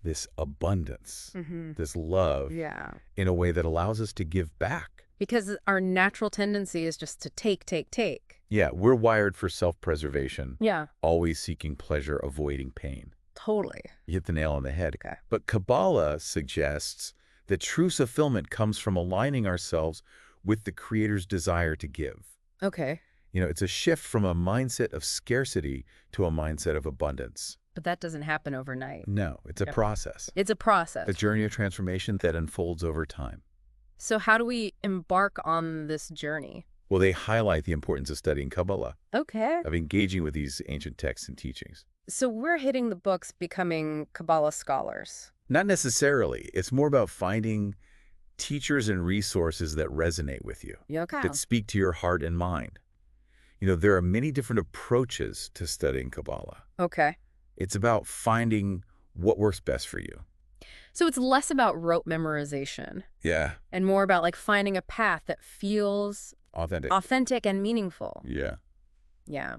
[SPEAKER 2] this abundance, this love, in a way that allows us to give back.
[SPEAKER 1] Because our natural tendency is just to take.
[SPEAKER 2] Yeah, we're wired for self-preservation.
[SPEAKER 1] Yeah.
[SPEAKER 2] Always seeking pleasure, avoiding pain.
[SPEAKER 1] Totally.
[SPEAKER 2] You hit the nail on the head.
[SPEAKER 1] Okay.
[SPEAKER 2] But Kabbalah suggests that true fulfillment comes from aligning ourselves with the Creator's desire to give.
[SPEAKER 1] Okay.
[SPEAKER 2] It's a shift from a mindset of scarcity to a mindset of abundance.
[SPEAKER 1] But that doesn't happen overnight.
[SPEAKER 2] No, it's a process.
[SPEAKER 1] It's a process.
[SPEAKER 2] A journey of transformation that unfolds over time.
[SPEAKER 1] So how do we embark on this journey?
[SPEAKER 2] Well, they highlight the importance of studying Kabbalah.
[SPEAKER 1] Okay.
[SPEAKER 2] Of engaging with these ancient texts and teachings.
[SPEAKER 1] So we're hitting the books becoming Kabbalah scholars.
[SPEAKER 2] Not necessarily. It's more about finding teachers and resources that resonate with you.
[SPEAKER 1] Okay.
[SPEAKER 2] That speak to your heart and mind. There are many different approaches to studying Kabbalah.
[SPEAKER 1] Okay.
[SPEAKER 2] It's about finding what works best for you.
[SPEAKER 1] So it's less about rote memorization.
[SPEAKER 2] Yeah.
[SPEAKER 1] And more about finding a path that feels authentic and meaningful.
[SPEAKER 2] Yeah.
[SPEAKER 1] Yeah.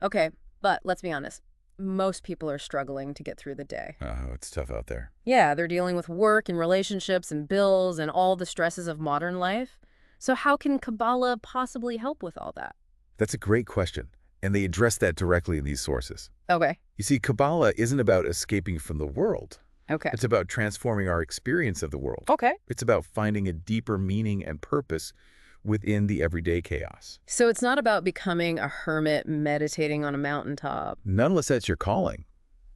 [SPEAKER 1] Okay, but let's be honest. Most people are struggling to get through the day.
[SPEAKER 2] Oh, it's tough out there.
[SPEAKER 1] Yeah, they're dealing with work and relationships and bills and all the stresses of modern life. So how can Kabbalah possibly help with all that?
[SPEAKER 2] That's a great question. And they address that directly in these sources.
[SPEAKER 1] Okay.
[SPEAKER 2] You see, Kabbalah isn't about escaping from the world.
[SPEAKER 1] Okay.
[SPEAKER 2] It's about transforming our experience of the world.
[SPEAKER 1] Okay.
[SPEAKER 2] It's about finding a deeper meaning and purpose within the everyday chaos.
[SPEAKER 1] So it's not about becoming a hermit meditating on a mountaintop.
[SPEAKER 2] None unless that's your calling.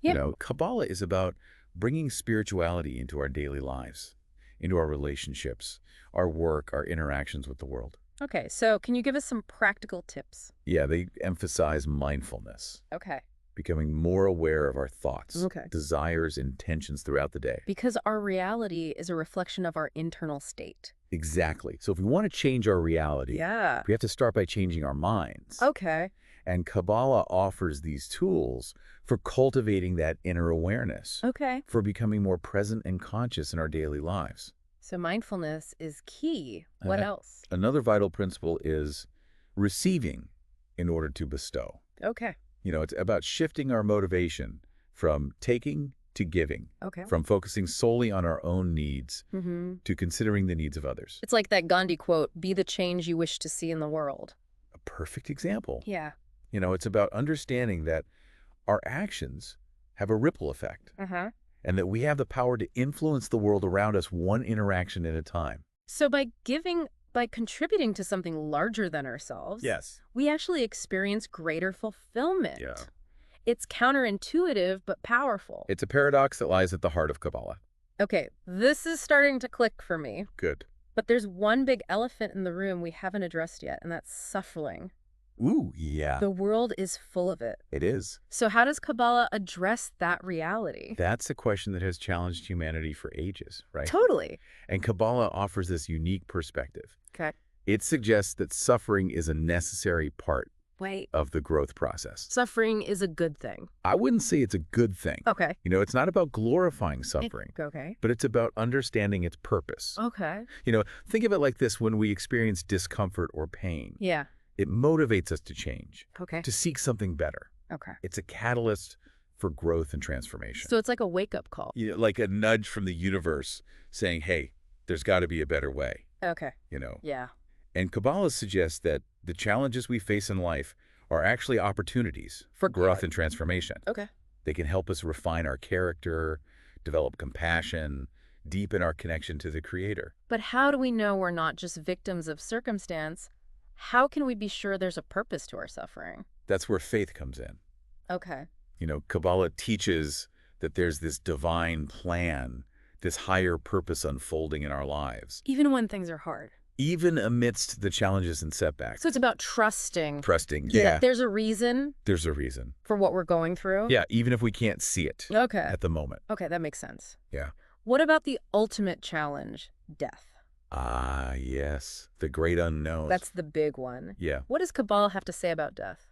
[SPEAKER 1] Yep.
[SPEAKER 2] Kabbalah is about bringing spirituality into our daily lives, into our relationships, our work, our interactions with the world.
[SPEAKER 1] Okay, so can you give us some practical tips?
[SPEAKER 2] Yeah, they emphasize mindfulness.
[SPEAKER 1] Okay.
[SPEAKER 2] Becoming more aware of our thoughts,
[SPEAKER 1] okay,
[SPEAKER 2] desires, intentions throughout the day.
[SPEAKER 1] Because our reality is a reflection of our internal state.
[SPEAKER 2] Exactly. So if we want to change our reality, we have to start by changing our minds.
[SPEAKER 1] Okay.
[SPEAKER 2] And Kabbalah offers these tools for cultivating that inner awareness.
[SPEAKER 1] Okay.
[SPEAKER 2] For becoming more present and conscious in our daily lives.
[SPEAKER 1] So mindfulness is key. What else?
[SPEAKER 2] Another vital principle is receiving in order to bestow.
[SPEAKER 1] Okay.
[SPEAKER 2] It's about shifting our motivation from taking to giving.
[SPEAKER 1] Okay.
[SPEAKER 2] From focusing solely on our own needs to considering the needs of others.
[SPEAKER 1] It's like that Gandhi quote, "Be the change you wish to see in the world."
[SPEAKER 2] A perfect example.
[SPEAKER 1] Yeah.
[SPEAKER 2] It's about understanding that our actions have a ripple effect. And that we have the power to influence the world around us one interaction at a time.
[SPEAKER 1] So by contributing to something larger than ourselves,
[SPEAKER 2] yes,
[SPEAKER 1] we actually experience greater fulfillment.
[SPEAKER 2] Yeah.
[SPEAKER 1] It's counterintuitive, but powerful.
[SPEAKER 2] It's a paradox that lies at the heart of Kabbalah.
[SPEAKER 1] Okay, this is starting to click for me.
[SPEAKER 2] Good.
[SPEAKER 1] But there's one big elephant in the room we haven't addressed yet, and that's suffering.
[SPEAKER 2] Ooh, yeah.
[SPEAKER 1] The world is full of it.
[SPEAKER 2] It is.
[SPEAKER 1] So how does Kabbalah address that reality?
[SPEAKER 2] That's a question that has challenged humanity for ages, right?
[SPEAKER 1] Totally.
[SPEAKER 2] And Kabbalah offers this unique perspective.
[SPEAKER 1] Okay.
[SPEAKER 2] It suggests that suffering is a necessary part of the growth process.
[SPEAKER 1] Suffering is a good thing.
[SPEAKER 2] I wouldn't say it's a good thing.
[SPEAKER 1] Okay.
[SPEAKER 2] It's not about glorifying suffering.
[SPEAKER 1] Okay.
[SPEAKER 2] But it's about understanding its purpose.
[SPEAKER 1] Okay.
[SPEAKER 2] Think of it like this: when we experience discomfort or pain.
[SPEAKER 1] Yeah.
[SPEAKER 2] It motivates us to change.
[SPEAKER 1] Okay.
[SPEAKER 2] To seek something better.
[SPEAKER 1] Okay.
[SPEAKER 2] It's a catalyst for growth and transformation.
[SPEAKER 1] So it's like a wake-up call.
[SPEAKER 2] Like a nudge from the universe saying, hey, there's got to be a better way.
[SPEAKER 1] Okay. Yeah.
[SPEAKER 2] And Kabbalah suggests that the challenges we face in life are actually opportunities for growth and transformation.
[SPEAKER 1] Okay.
[SPEAKER 2] They can help us refine our character, develop compassion, deepen our connection to the Creator.
[SPEAKER 1] But how do we know we're not just victims of circumstance? How can we be sure there's a purpose to our suffering?
[SPEAKER 2] That's where faith comes in.
[SPEAKER 1] Okay.
[SPEAKER 2] Kabbalah teaches that there's this divine plan, this higher purpose unfolding in our lives.
[SPEAKER 1] Even when things are hard.
[SPEAKER 2] Even amidst the challenges and setbacks.
[SPEAKER 1] So it's about trusting.
[SPEAKER 2] Trusting, yeah.
[SPEAKER 1] There's a reason.
[SPEAKER 2] There's a reason.
[SPEAKER 1] For what we're going through.
[SPEAKER 2] Yeah, even if we can't see it.
[SPEAKER 1] Okay.
[SPEAKER 2] At the moment.
[SPEAKER 1] Okay, that makes sense.
[SPEAKER 2] Yeah.
[SPEAKER 1] What about the ultimate challenge, death?
[SPEAKER 2] Ah, yes. The great unknown.
[SPEAKER 1] That's the big one.
[SPEAKER 2] Yeah.
[SPEAKER 1] What does Kabbalah have to say about death?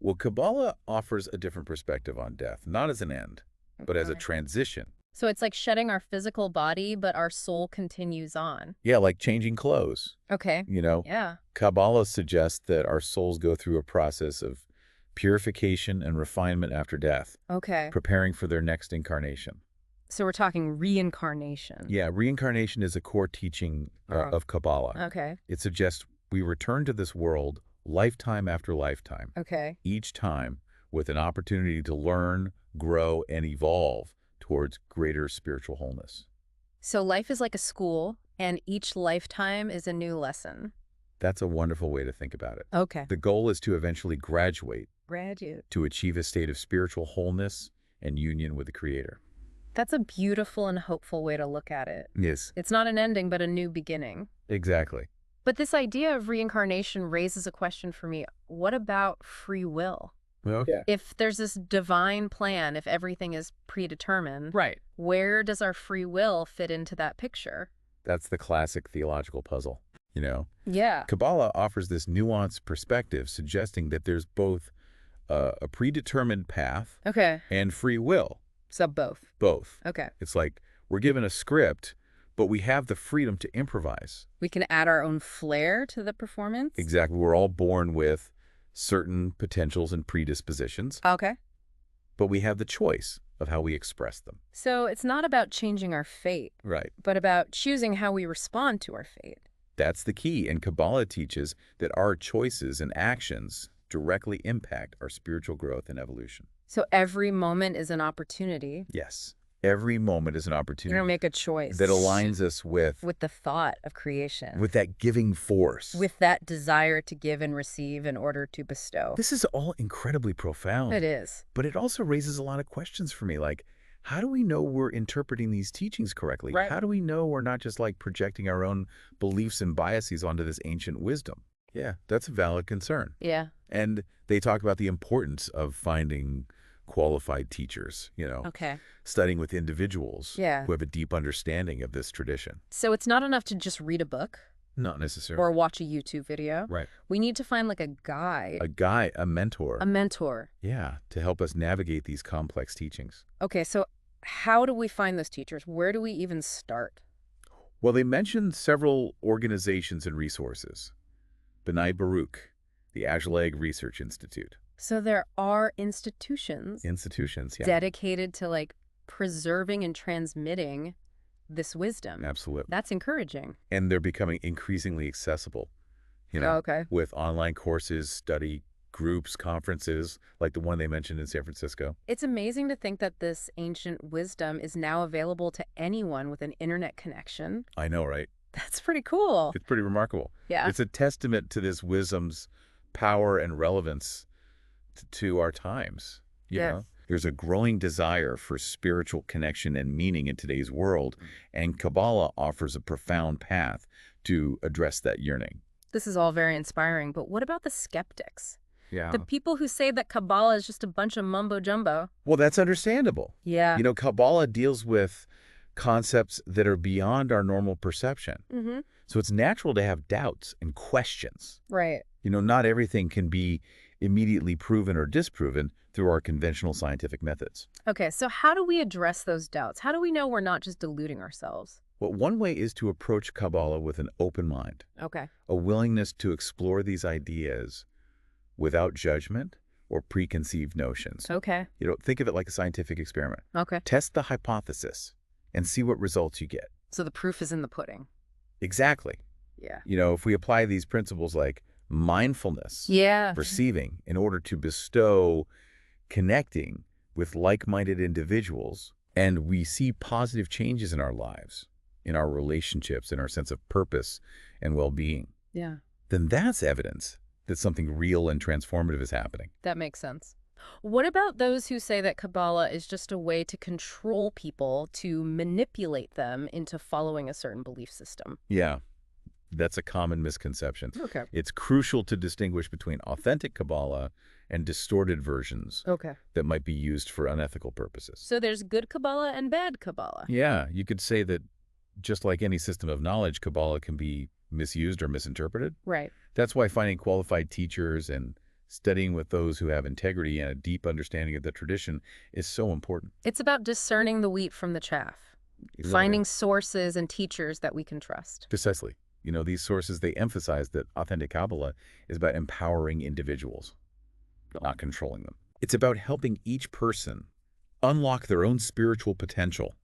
[SPEAKER 2] Well, Kabbalah offers a different perspective on death, not as an end, but as a transition.
[SPEAKER 1] So it's like shedding our physical body, but our soul continues on.
[SPEAKER 2] Yeah, like changing clothes.
[SPEAKER 1] Okay. Yeah.
[SPEAKER 2] Kabbalah suggests that our souls go through a process of purification and refinement after death.
[SPEAKER 1] Okay.
[SPEAKER 2] Preparing for their next incarnation.
[SPEAKER 1] So we're talking reincarnation.
[SPEAKER 2] Yeah, reincarnation is a core teaching of Kabbalah.
[SPEAKER 1] Okay.
[SPEAKER 2] It suggests we return to this world lifetime after lifetime.
[SPEAKER 1] Okay.
[SPEAKER 2] Each time with an opportunity to learn, grow, and evolve towards greater spiritual wholeness.
[SPEAKER 1] So life is like a school, and each lifetime is a new lesson.
[SPEAKER 2] That's a wonderful way to think about it.
[SPEAKER 1] Okay.
[SPEAKER 2] The goal is to eventually graduate.
[SPEAKER 1] To
[SPEAKER 2] achieve a state of spiritual wholeness and union with the Creator.
[SPEAKER 1] That's a beautiful and hopeful way to look at it.
[SPEAKER 2] Yes.
[SPEAKER 1] It's not an ending, but a new beginning.
[SPEAKER 2] Exactly.
[SPEAKER 1] But this idea of reincarnation raises a question for me. What about free will?
[SPEAKER 2] Okay.
[SPEAKER 1] If there's this divine plan, if everything is predetermined,
[SPEAKER 2] right,
[SPEAKER 1] where does our free will fit into that picture?
[SPEAKER 2] That's the classic theological puzzle,
[SPEAKER 1] Yeah.
[SPEAKER 2] Kabbalah offers this nuanced perspective, suggesting that there's both a predetermined path and free will.
[SPEAKER 1] So both.
[SPEAKER 2] Both.
[SPEAKER 1] Okay.
[SPEAKER 2] It's like we're given a script, but we have the freedom to improvise.
[SPEAKER 1] We can add our own flair to the performance?
[SPEAKER 2] Exactly. We're all born with certain potentials and predispositions.
[SPEAKER 1] Okay.
[SPEAKER 2] But we have the choice of how we express them.
[SPEAKER 1] So it's not about changing our fate.
[SPEAKER 2] Right.
[SPEAKER 1] But about choosing how we respond to our fate.
[SPEAKER 2] That's the key. And Kabbalah teaches that our choices and actions directly impact our spiritual growth and evolution.
[SPEAKER 1] So every moment is an opportunity.
[SPEAKER 2] Yes. Every moment is an opportunity.
[SPEAKER 1] You're going to make a choice.
[SPEAKER 2] That aligns us with
[SPEAKER 1] the thought of creation.
[SPEAKER 2] With that giving force.
[SPEAKER 1] With that desire to give and receive in order to bestow.
[SPEAKER 2] This is all incredibly profound.
[SPEAKER 1] It is.
[SPEAKER 2] But it also raises a lot of questions for me. Like, how do we know we're interpreting these teachings correctly?
[SPEAKER 1] Right.
[SPEAKER 2] How do we know we're not just like projecting our own beliefs and biases onto this ancient wisdom? Yeah, that's a valid concern.
[SPEAKER 1] Yeah.
[SPEAKER 2] And they talk about the importance of finding qualified teachers, studying with individuals who have a deep understanding of this tradition.
[SPEAKER 1] So it's not enough to just read a book?
[SPEAKER 2] Not necessarily.
[SPEAKER 1] Or watch a YouTube video?
[SPEAKER 2] Right.
[SPEAKER 1] We need to find like a guide.
[SPEAKER 2] A mentor.
[SPEAKER 1] A mentor.
[SPEAKER 2] Yeah, to help us navigate these complex teachings.
[SPEAKER 1] Okay, so how do we find those teachers? Where do we even start?
[SPEAKER 2] Well, they mentioned several organizations and resources. B'nai Baruch, the Agelag Research Institute.
[SPEAKER 1] So there are institutions.
[SPEAKER 2] Institutions, yeah.
[SPEAKER 1] Dedicated to like preserving and transmitting this wisdom.
[SPEAKER 2] Absolutely.
[SPEAKER 1] That's encouraging.
[SPEAKER 2] And they're becoming increasingly accessible with online courses, study groups, conferences, like the one they mentioned in San Francisco.
[SPEAKER 1] It's amazing to think that this ancient wisdom is now available to anyone with an internet connection.
[SPEAKER 2] I know, right?
[SPEAKER 1] That's pretty cool.
[SPEAKER 2] It's pretty remarkable.
[SPEAKER 1] Yeah.
[SPEAKER 2] It's a testament to this wisdom's power and relevance to our times. You know? There's a growing desire for spiritual connection and meaning in today's world, and Kabbalah offers a profound path to address that yearning.
[SPEAKER 1] This is all very inspiring, but what about the skeptics?
[SPEAKER 2] Yeah.
[SPEAKER 1] The people who say that Kabbalah is just a bunch of mumbo-jumbo.
[SPEAKER 2] Well, that's understandable.
[SPEAKER 1] Yeah.
[SPEAKER 2] You know, Kabbalah deals with concepts that are beyond our normal perception.
[SPEAKER 1] Mm-hmm.
[SPEAKER 2] So it's natural to have doubts and questions.
[SPEAKER 1] Right.
[SPEAKER 2] You know, not everything can be immediately proven or disproven through our conventional scientific methods.
[SPEAKER 1] Okay, so how do we address those doubts? How do we know we're not just deluding ourselves?
[SPEAKER 2] Well, one way is to approach Kabbalah with an open mind.
[SPEAKER 1] Okay.
[SPEAKER 2] A willingness to explore these ideas without judgment or preconceived notions.
[SPEAKER 1] Okay.
[SPEAKER 2] You know, think of it like a scientific experiment.
[SPEAKER 1] Okay.
[SPEAKER 2] Test the hypothesis and see what results you get.
[SPEAKER 1] So the proof is in the pudding.
[SPEAKER 2] Exactly.
[SPEAKER 1] Yeah.
[SPEAKER 2] You know, if we apply these principles like mindfulness, perceiving, in order to bestow connecting with like-minded individuals, and we see positive changes in our lives, in our relationships, in our sense of purpose and well-being, then that's evidence that something real and transformative is happening.
[SPEAKER 1] That makes sense. What about those who say that Kabbalah is just a way to control people, to manipulate them into following a certain belief system?
[SPEAKER 2] Yeah, that's a common misconception.
[SPEAKER 1] Okay.
[SPEAKER 2] It's crucial to distinguish between authentic Kabbalah and distorted versions that might be used for unethical purposes.
[SPEAKER 1] So there's good Kabbalah and bad Kabbalah.
[SPEAKER 2] Yeah, you could say that just like any system of knowledge, Kabbalah can be misused or misinterpreted.
[SPEAKER 1] Right.
[SPEAKER 2] That's why finding qualified teachers and studying with those who have integrity and a deep understanding of the tradition is so important.
[SPEAKER 1] It's about discerning the wheat from the chaff, finding sources and teachers that we can trust.
[SPEAKER 2] Precisely. You know, these sources, they emphasize that authentic Kabbalah is about empowering individuals, not controlling them. It's about helping each person unlock their own spiritual potential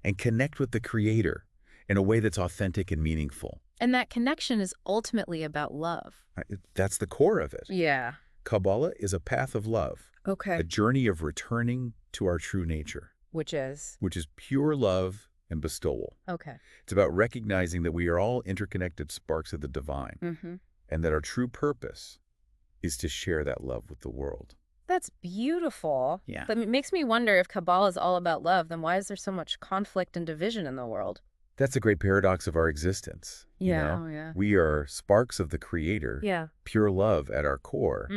[SPEAKER 2] and connect with the Creator in a way that's authentic and meaningful.
[SPEAKER 1] And that connection is ultimately about love.
[SPEAKER 2] That's the core of it.
[SPEAKER 1] Yeah.
[SPEAKER 2] Kabbalah is a path of love.
[SPEAKER 1] Okay.
[SPEAKER 2] A journey of returning to our true nature.
[SPEAKER 1] Which is?
[SPEAKER 2] Which is pure love and bestowal.
[SPEAKER 1] Okay.
[SPEAKER 2] It's about recognizing that we are all interconnected sparks of the divine, and that our true purpose is to share that love with the world.
[SPEAKER 1] That's beautiful.
[SPEAKER 2] Yeah.
[SPEAKER 1] But it makes me wonder, if Kabbalah is all about love, then why is there so much conflict and division in the world?
[SPEAKER 2] That's a great paradox of our existence.
[SPEAKER 1] Yeah.
[SPEAKER 2] You know? We are sparks of the Creator, pure love at our core,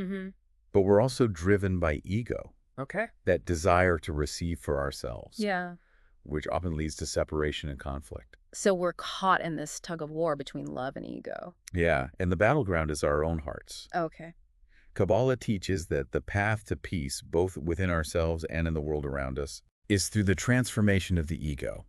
[SPEAKER 2] but we're also driven by ego.
[SPEAKER 1] Okay.
[SPEAKER 2] That desire to receive for ourselves.
[SPEAKER 1] Yeah.
[SPEAKER 2] Which often leads to separation and conflict.
[SPEAKER 1] So we're caught in this tug of war between love and ego.
[SPEAKER 2] Yeah, and the battleground is our own hearts.
[SPEAKER 1] Okay.
[SPEAKER 2] Kabbalah teaches that the path to peace, both within ourselves and in the world around us, is through the transformation of the ego.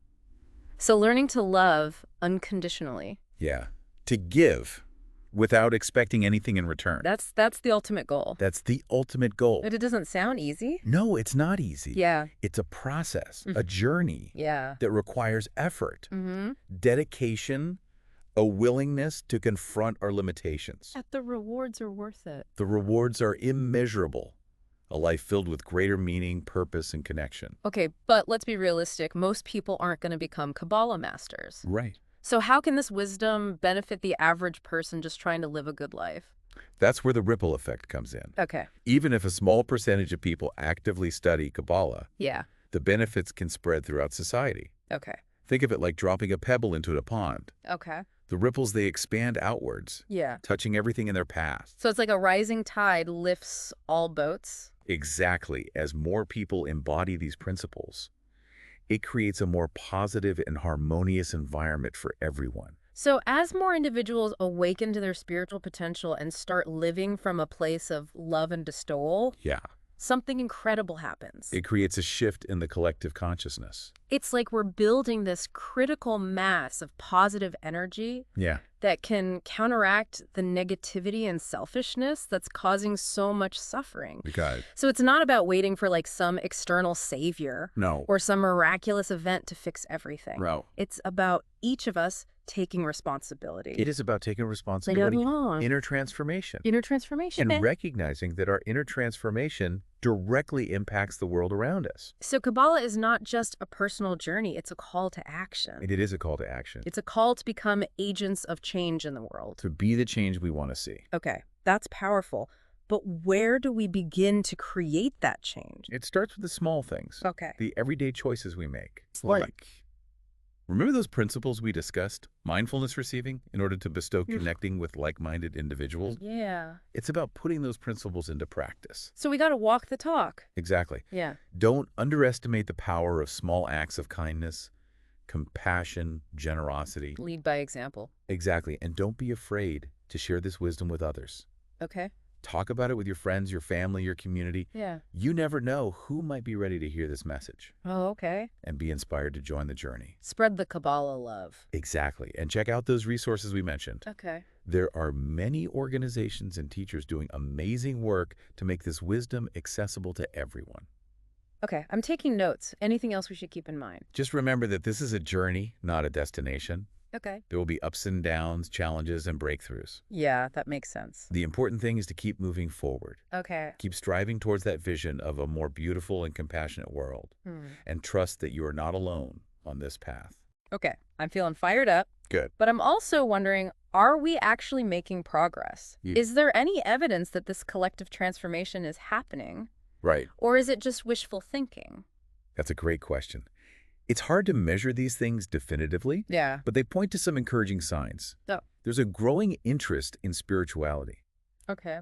[SPEAKER 1] So learning to love unconditionally.
[SPEAKER 2] Yeah, to give without expecting anything in return.
[SPEAKER 1] That's the ultimate goal.
[SPEAKER 2] That's the ultimate goal.
[SPEAKER 1] But it doesn't sound easy.
[SPEAKER 2] No, it's not easy.
[SPEAKER 1] Yeah.
[SPEAKER 2] It's a process, a journey that requires effort, dedication, a willingness to confront our limitations.
[SPEAKER 1] Yet the rewards are worth it.
[SPEAKER 2] The rewards are immeasurable. A life filled with greater meaning, purpose, and connection.
[SPEAKER 1] Okay, but let's be realistic. Most people aren't going to become Kabbalah masters.
[SPEAKER 2] Right.
[SPEAKER 1] So how can this wisdom benefit the average person just trying to live a good life?
[SPEAKER 2] That's where the ripple effect comes in.
[SPEAKER 1] Okay.
[SPEAKER 2] Even if a small percentage of people actively study Kabbalah, the benefits can spread throughout society.
[SPEAKER 1] Okay.
[SPEAKER 2] Think of it like dropping a pebble into a pond.
[SPEAKER 1] Okay.
[SPEAKER 2] The ripples, they expand outwards, touching everything in their path.
[SPEAKER 1] So it's like a rising tide lifts all boats?
[SPEAKER 2] Exactly. As more people embody these principles, it creates a more positive and harmonious environment for everyone.
[SPEAKER 1] So as more individuals awaken to their spiritual potential and start living from a place of love and bestowal, something incredible happens.
[SPEAKER 2] It creates a shift in the collective consciousness.
[SPEAKER 1] It's like we're building this critical mass of positive energy that can counteract the negativity and selfishness that's causing so much suffering. So it's not about waiting for like some external savior or some miraculous event to fix everything. It's about each of us taking responsibility.
[SPEAKER 2] It is about taking responsibility, inner transformation.
[SPEAKER 1] Inner transformation.
[SPEAKER 2] And recognizing that our inner transformation directly impacts the world around us.
[SPEAKER 1] So Kabbalah is not just a personal journey, it's a call to action.
[SPEAKER 2] It is a call to action.
[SPEAKER 1] It's a call to become agents of change in the world.
[SPEAKER 2] To be the change we want to see.
[SPEAKER 1] Okay, that's powerful. But where do we begin to create that change?
[SPEAKER 2] It starts with the small things.
[SPEAKER 1] Okay.
[SPEAKER 2] The everyday choices we make. Like, remember those principles we discussed? Mindfulness receiving in order to bestow connecting with like-minded individuals?
[SPEAKER 1] Yeah.
[SPEAKER 2] It's about putting those principles into practice.
[SPEAKER 1] So we got to walk the talk.
[SPEAKER 2] Exactly.
[SPEAKER 1] Yeah.
[SPEAKER 2] Don't underestimate the power of small acts of kindness, compassion, generosity.
[SPEAKER 1] Lead by example.
[SPEAKER 2] Exactly. And don't be afraid to share this wisdom with others.
[SPEAKER 1] Okay.
[SPEAKER 2] Talk about it with your friends, your family, your community.
[SPEAKER 1] Yeah.
[SPEAKER 2] You never know who might be ready to hear this message.
[SPEAKER 1] Oh, okay.
[SPEAKER 2] And be inspired to join the journey.
[SPEAKER 1] Spread the Kabbalah love.
[SPEAKER 2] Exactly. And check out those resources we mentioned.
[SPEAKER 1] Okay.
[SPEAKER 2] There are many organizations and teachers doing amazing work to make this wisdom accessible to everyone.
[SPEAKER 1] Okay, I'm taking notes. Anything else we should keep in mind?
[SPEAKER 2] Just remember that this is a journey, not a destination.
[SPEAKER 1] Okay.
[SPEAKER 2] There will be ups and downs, challenges, and breakthroughs.
[SPEAKER 1] Yeah, that makes sense.
[SPEAKER 2] The important thing is to keep moving forward.
[SPEAKER 1] Okay.
[SPEAKER 2] Keep striving towards that vision of a more beautiful and compassionate world. And trust that you are not alone on this path.
[SPEAKER 1] Okay, I'm feeling fired up.
[SPEAKER 2] Good.
[SPEAKER 1] But I'm also wondering, are we actually making progress? Is there any evidence that this collective transformation is happening?
[SPEAKER 2] Right.
[SPEAKER 1] Or is it just wishful thinking?
[SPEAKER 2] That's a great question. It's hard to measure these things definitively, but they point to some encouraging signs.
[SPEAKER 1] Oh.
[SPEAKER 2] There's a growing interest in spirituality,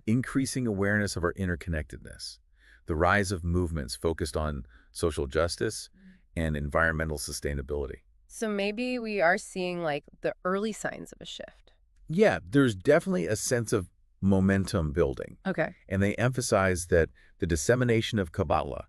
[SPEAKER 2] increasing awareness of our interconnectedness, the rise of movements focused on social justice and environmental sustainability.
[SPEAKER 1] So maybe we are seeing like the early signs of a shift.
[SPEAKER 2] Yeah, there's definitely a sense of momentum building.
[SPEAKER 1] Okay.
[SPEAKER 2] And they emphasize that the dissemination of Kabbalah,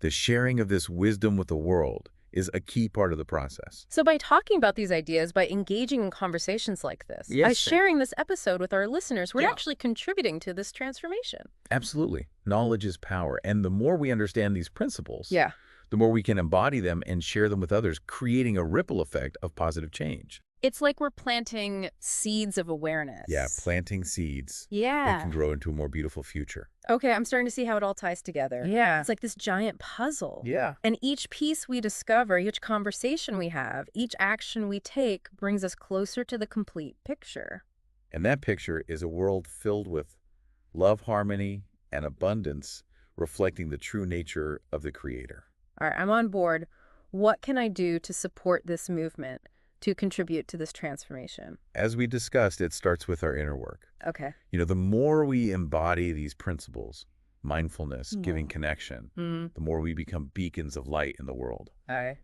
[SPEAKER 2] the sharing of this wisdom with the world, is a key part of the process.
[SPEAKER 1] So by talking about these ideas, by engaging in conversations like this, by sharing this episode with our listeners, we're actually contributing to this transformation.
[SPEAKER 2] Absolutely. Knowledge is power. And the more we understand these principles, the more we can embody them and share them with others, creating a ripple effect of positive change.
[SPEAKER 1] It's like we're planting seeds of awareness.
[SPEAKER 2] Yeah, planting seeds that can grow into a more beautiful future.
[SPEAKER 1] Okay, I'm starting to see how it all ties together. Yeah. It's like this giant puzzle.
[SPEAKER 2] Yeah.
[SPEAKER 1] And each piece we discover, each conversation we have, each action we take brings us closer to the complete picture.
[SPEAKER 2] And that picture is a world filled with love, harmony, and abundance, reflecting the true nature of the Creator.
[SPEAKER 1] All right, I'm on board. What can I do to support this movement, to contribute to this transformation?
[SPEAKER 2] As we discussed, it starts with our inner work.
[SPEAKER 1] Okay.
[SPEAKER 2] You know, the more we embody these principles, mindfulness, giving connection, the more we become beacons of light in the world,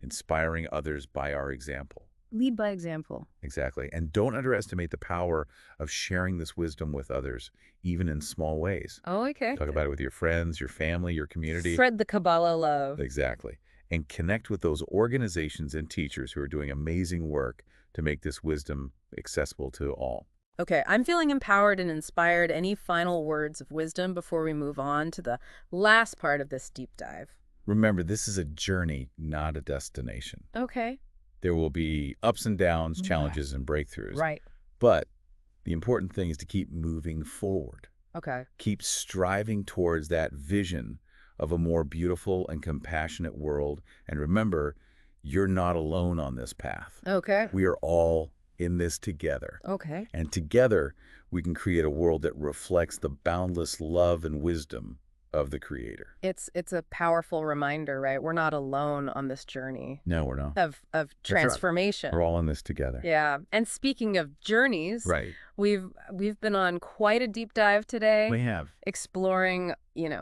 [SPEAKER 2] inspiring others by our example.
[SPEAKER 1] Lead by example.
[SPEAKER 2] Exactly. And don't underestimate the power of sharing this wisdom with others, even in small ways.
[SPEAKER 1] Oh, okay.
[SPEAKER 2] Talk about it with your friends, your family, your community.
[SPEAKER 1] Spread the Kabbalah love.
[SPEAKER 2] Exactly. And connect with those organizations and teachers who are doing amazing work to make this wisdom accessible to all.
[SPEAKER 1] Okay, I'm feeling empowered and inspired. Any final words of wisdom before we move on to the last part of this deep dive?
[SPEAKER 2] Remember, this is a journey, not a destination.
[SPEAKER 1] Okay.
[SPEAKER 2] There will be ups and downs, challenges and breakthroughs.
[SPEAKER 1] Right.
[SPEAKER 2] But the important thing is to keep moving forward.
[SPEAKER 1] Okay.
[SPEAKER 2] Keep striving towards that vision of a more beautiful and compassionate world. And remember, you're not alone on this path.
[SPEAKER 1] Okay.
[SPEAKER 2] We are all in this together.
[SPEAKER 1] Okay.
[SPEAKER 2] And together, we can create a world that reflects the boundless love and wisdom of the Creator.
[SPEAKER 1] It's a powerful reminder, right? We're not alone on this journey.
[SPEAKER 2] No, we're not.
[SPEAKER 1] Of transformation.
[SPEAKER 2] We're all in this together.
[SPEAKER 1] Yeah. And speaking of journeys,
[SPEAKER 2] right.
[SPEAKER 1] We've been on quite a deep dive today.
[SPEAKER 2] We have.
[SPEAKER 1] Exploring,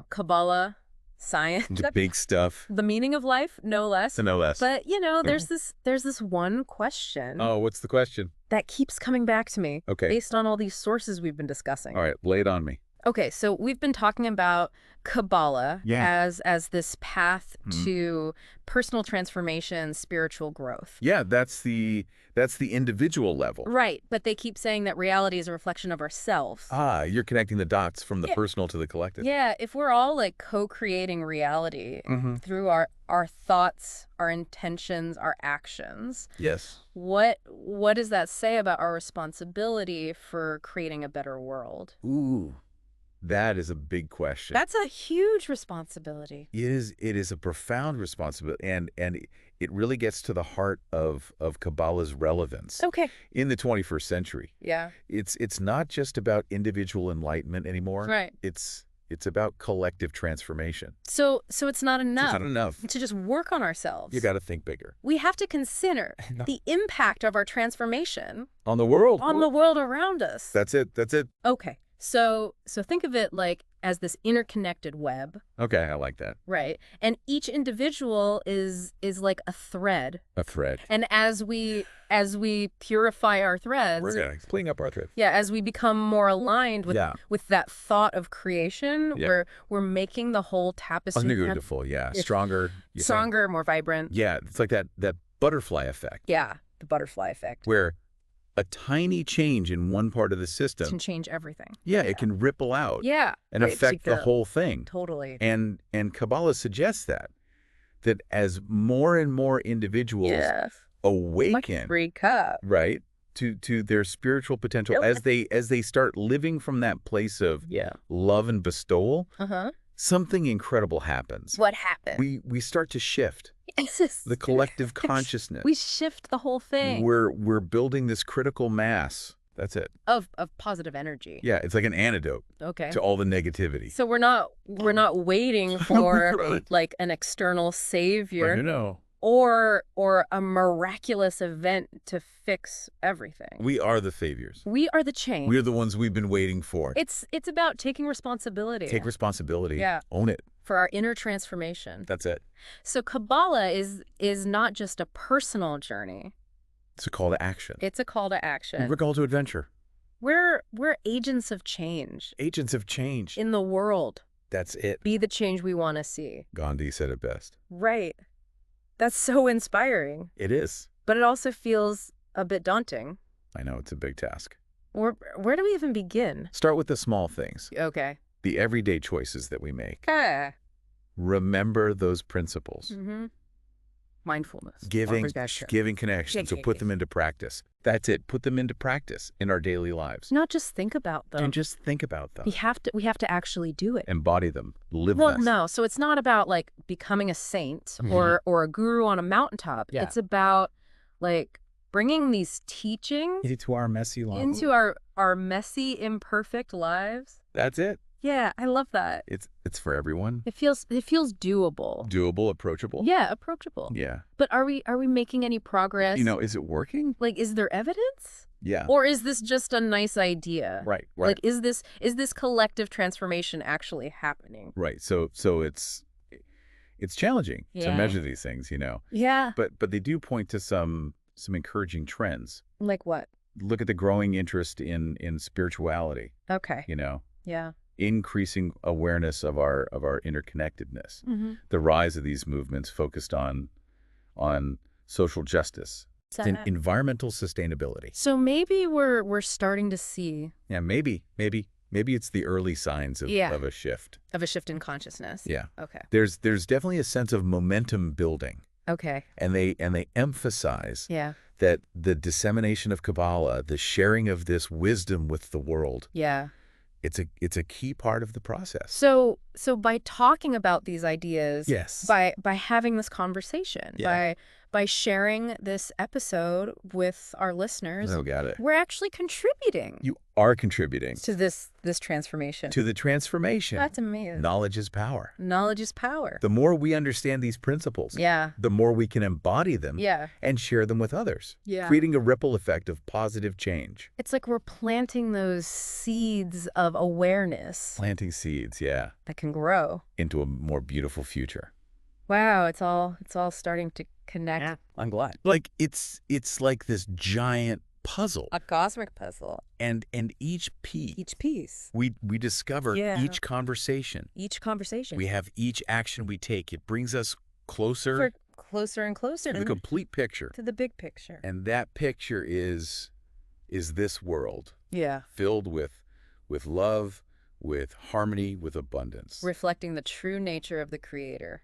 [SPEAKER 1] Kabbalah, science,
[SPEAKER 2] the big stuff,
[SPEAKER 1] the meaning of life, no less.
[SPEAKER 2] No less.
[SPEAKER 1] But there's this one question.
[SPEAKER 2] Oh, what's the question?
[SPEAKER 1] That keeps coming back to me.
[SPEAKER 2] Okay.
[SPEAKER 1] Based on all these sources we've been discussing.
[SPEAKER 2] All right, lay it on me.
[SPEAKER 1] Okay, so we've been talking about Kabbalah as this path to personal transformation, spiritual growth.
[SPEAKER 2] Yeah, that's the individual level.
[SPEAKER 1] Right, but they keep saying that reality is a reflection of ourselves.
[SPEAKER 2] Ah, you're connecting the dots from the personal to the collective.
[SPEAKER 1] Yeah, if we're all like co-creating reality through our thoughts, our intentions, our actions.
[SPEAKER 2] Yes.
[SPEAKER 1] What does that say about our responsibility for creating a better world?
[SPEAKER 2] Ooh. That is a big question.
[SPEAKER 1] That's a huge responsibility.
[SPEAKER 2] It is a profound responsibility, and it really gets to the heart of Kabbalah's relevance.
[SPEAKER 1] Okay.
[SPEAKER 2] In the 21st century.
[SPEAKER 1] Yeah.
[SPEAKER 2] It's not just about individual enlightenment anymore.
[SPEAKER 1] Right.
[SPEAKER 2] It's about collective transformation.
[SPEAKER 1] So it's not enough.
[SPEAKER 2] It's not enough
[SPEAKER 1] to just work on ourselves.
[SPEAKER 2] You got to think bigger.
[SPEAKER 1] We have to consider the impact of our transformation
[SPEAKER 2] on the world.
[SPEAKER 1] On the world around us.
[SPEAKER 2] That's it.
[SPEAKER 1] Okay. So think of it like as this interconnected web.
[SPEAKER 2] Okay, I like that.
[SPEAKER 1] Right. And each individual is like a thread.
[SPEAKER 2] A thread.
[SPEAKER 1] And as we purify our threads,
[SPEAKER 2] we're cleaning up our threads.
[SPEAKER 1] Yeah, as we become more aligned with that thought of creation, we're making the whole tapestry
[SPEAKER 2] beautiful, stronger,
[SPEAKER 1] more vibrant.
[SPEAKER 2] Yeah, it's like that butterfly effect.
[SPEAKER 1] Yeah, the butterfly effect.
[SPEAKER 2] Where a tiny change in one part of the system
[SPEAKER 1] can change everything.
[SPEAKER 2] Yeah, it can ripple out.
[SPEAKER 1] Yeah.
[SPEAKER 2] And affect the whole thing.
[SPEAKER 1] Totally.
[SPEAKER 2] And Kabbalah suggests that as more and more individuals awaken,
[SPEAKER 1] wake up,
[SPEAKER 2] right, to their spiritual potential, as they start living from that place of love and bestowal, something incredible happens.
[SPEAKER 1] What happens?
[SPEAKER 2] We start to shift. The collective consciousness.
[SPEAKER 1] We shift the whole thing.
[SPEAKER 2] We're building this critical mass. That's it.
[SPEAKER 1] Of positive energy.
[SPEAKER 2] Yeah, it's like an antidote to all the negativity.
[SPEAKER 1] So we're not waiting for like an external savior or a miraculous event to fix everything.
[SPEAKER 2] We are the saviors.
[SPEAKER 1] We are the change.
[SPEAKER 2] We are the ones we've been waiting for.
[SPEAKER 1] It's about taking responsibility.
[SPEAKER 2] Take responsibility. Yeah. Own it.
[SPEAKER 1] For our inner transformation.
[SPEAKER 2] That's it.
[SPEAKER 1] So Kabbalah is not just a personal journey.
[SPEAKER 2] It's a call to action.
[SPEAKER 1] It's a call to action.
[SPEAKER 2] We're a call to adventure.
[SPEAKER 1] We're agents of change.
[SPEAKER 2] Agents of change.
[SPEAKER 1] In the world.
[SPEAKER 2] That's it.
[SPEAKER 1] Be the change we want to see.
[SPEAKER 2] Gandhi said it best.
[SPEAKER 1] Right. That's so inspiring.
[SPEAKER 2] It is.
[SPEAKER 1] But it also feels a bit daunting.
[SPEAKER 2] I know, it's a big task.
[SPEAKER 1] Where do we even begin?
[SPEAKER 2] Start with the small things.
[SPEAKER 1] Okay.
[SPEAKER 2] The everyday choices that we make. Remember those principles.
[SPEAKER 1] Mindfulness.
[SPEAKER 2] Giving connection. So put them into practice. That's it. Put them into practice in our daily lives.
[SPEAKER 1] Not just think about them.
[SPEAKER 2] And just think about them.
[SPEAKER 1] We have to actually do it.
[SPEAKER 2] Embody them. Live them.
[SPEAKER 1] Well, no. So it's not about like becoming a saint or a guru on a mountaintop. Yeah. It's about like bringing these teachings
[SPEAKER 2] into our messy lives.
[SPEAKER 1] Into our messy, imperfect lives.
[SPEAKER 2] That's it.
[SPEAKER 1] Yeah, I love that.
[SPEAKER 2] It's for everyone.
[SPEAKER 1] It feels doable.
[SPEAKER 2] Doable, approachable.
[SPEAKER 1] Yeah, approachable.
[SPEAKER 2] Yeah.
[SPEAKER 1] But are we making any progress?
[SPEAKER 2] Is it working?
[SPEAKER 1] Like, is there evidence?
[SPEAKER 2] Yeah.
[SPEAKER 1] Or is this just a nice idea?
[SPEAKER 2] Right.
[SPEAKER 1] Like, is this collective transformation actually happening?
[SPEAKER 2] Right. So it's challenging to measure these things,
[SPEAKER 1] Yeah.
[SPEAKER 2] But they do point to some encouraging trends.
[SPEAKER 1] Like what?
[SPEAKER 2] Look at the growing interest in spirituality.
[SPEAKER 1] Okay.
[SPEAKER 2] Yeah. Increasing awareness of our interconnectedness. The rise of these movements focused on social justice, environmental sustainability.
[SPEAKER 1] So maybe we're starting to see.
[SPEAKER 2] Yeah, maybe it's the early signs of a shift.
[SPEAKER 1] Of a shift in consciousness.
[SPEAKER 2] Yeah.
[SPEAKER 1] Okay.
[SPEAKER 2] There's definitely a sense of momentum building.
[SPEAKER 1] Okay.
[SPEAKER 2] And they emphasize that the dissemination of Kabbalah, the sharing of this wisdom with the world.
[SPEAKER 1] Yeah.
[SPEAKER 2] It's a key part of the process.
[SPEAKER 1] So by talking about these ideas,
[SPEAKER 2] by
[SPEAKER 1] having this conversation, by sharing this episode with our listeners, we're actually contributing.
[SPEAKER 2] You are contributing
[SPEAKER 1] to this transformation.
[SPEAKER 2] To the transformation.
[SPEAKER 1] That's amazing.
[SPEAKER 2] Knowledge is power.
[SPEAKER 1] Knowledge is power.
[SPEAKER 2] The more we understand these principles, the more we can embody them and share them with others, creating a ripple effect of positive change.
[SPEAKER 1] It's like we're planting those seeds of awareness.
[SPEAKER 2] Planting seeds,
[SPEAKER 1] that can grow
[SPEAKER 2] into a more beautiful future.
[SPEAKER 1] Wow, it's all starting to connect.
[SPEAKER 2] Yeah, I'm glad. Like it's like this giant puzzle.
[SPEAKER 1] A cosmic puzzle.
[SPEAKER 2] And each piece.
[SPEAKER 1] Each piece.
[SPEAKER 2] We discover each conversation.
[SPEAKER 1] Each conversation.
[SPEAKER 2] We have each action we take. It brings us closer.
[SPEAKER 1] Closer and closer.
[SPEAKER 2] To the complete picture.
[SPEAKER 1] To the big picture.
[SPEAKER 2] And that picture is this world.
[SPEAKER 1] Yeah.
[SPEAKER 2] Filled with love, with harmony, with abundance.
[SPEAKER 1] Reflecting the true nature of the Creator.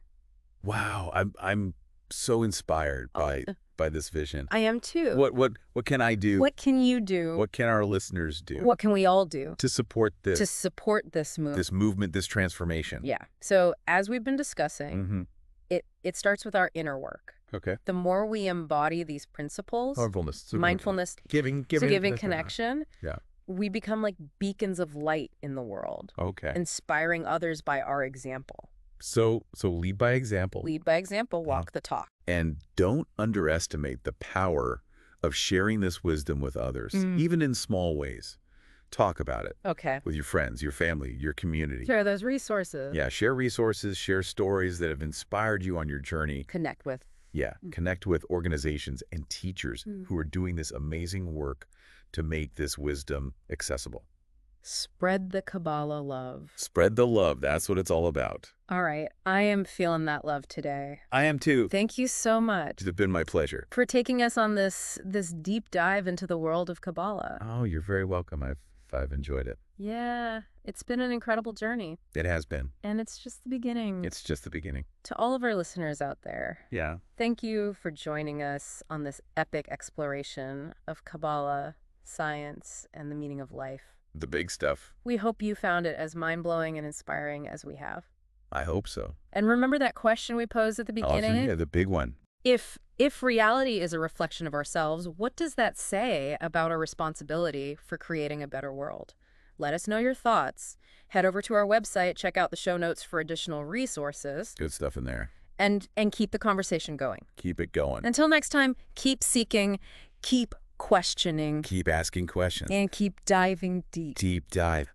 [SPEAKER 2] Wow. I'm so inspired by this vision.
[SPEAKER 1] I am too.
[SPEAKER 2] What can I do?
[SPEAKER 1] What can you do?
[SPEAKER 2] What can our listeners do?
[SPEAKER 1] What can we all do?
[SPEAKER 2] To support this.
[SPEAKER 1] To support this movement.
[SPEAKER 2] This movement, this transformation.
[SPEAKER 1] Yeah. So as we've been discussing, it starts with our inner work.
[SPEAKER 2] Okay.
[SPEAKER 1] The more we embody these principles, mindfulness, giving connection, we become like beacons of light in the world.
[SPEAKER 2] Okay.
[SPEAKER 1] Inspiring others by our example.
[SPEAKER 2] So lead by example.
[SPEAKER 1] Lead by example, walk the talk.
[SPEAKER 2] And don't underestimate the power of sharing this wisdom with others, even in small ways. Talk about it.
[SPEAKER 1] Okay.
[SPEAKER 2] With your friends, your family, your community.
[SPEAKER 1] Share those resources.
[SPEAKER 2] Yeah, share resources, share stories that have inspired you on your journey.
[SPEAKER 1] Connect with.
[SPEAKER 2] Yeah, connect with organizations and teachers who are doing this amazing work to make this wisdom accessible.
[SPEAKER 1] Spread the Kabbalah love.
[SPEAKER 2] Spread the love. That's what it's all about.
[SPEAKER 1] All right. I am feeling that love today.
[SPEAKER 2] I am too.
[SPEAKER 1] Thank you so much.
[SPEAKER 2] It's been my pleasure.
[SPEAKER 1] For taking us on this deep dive into the world of Kabbalah.
[SPEAKER 2] Oh, you're very welcome. I've enjoyed it.
[SPEAKER 1] Yeah. It's been an incredible journey.
[SPEAKER 2] It has been.
[SPEAKER 1] And it's just the beginning.
[SPEAKER 2] It's just the beginning.
[SPEAKER 1] To all of our listeners out there.
[SPEAKER 2] Yeah.
[SPEAKER 1] Thank you for joining us on this epic exploration of Kabbalah, science, and the meaning of life.
[SPEAKER 2] The big stuff.
[SPEAKER 1] We hope you found it as mind-blowing and inspiring as we have.
[SPEAKER 2] I hope so.
[SPEAKER 1] And remember that question we posed at the beginning?
[SPEAKER 2] Yeah, the big one.
[SPEAKER 1] If reality is a reflection of ourselves, what does that say about our responsibility for creating a better world? Let us know your thoughts. Head over to our website, check out the show notes for additional resources.
[SPEAKER 2] Good stuff in there.
[SPEAKER 1] And keep the conversation going.
[SPEAKER 2] Keep it going.
[SPEAKER 1] Until next time, keep seeking, keep questioning.
[SPEAKER 2] Keep asking questions.
[SPEAKER 1] And keep diving deep.
[SPEAKER 2] Deep dive.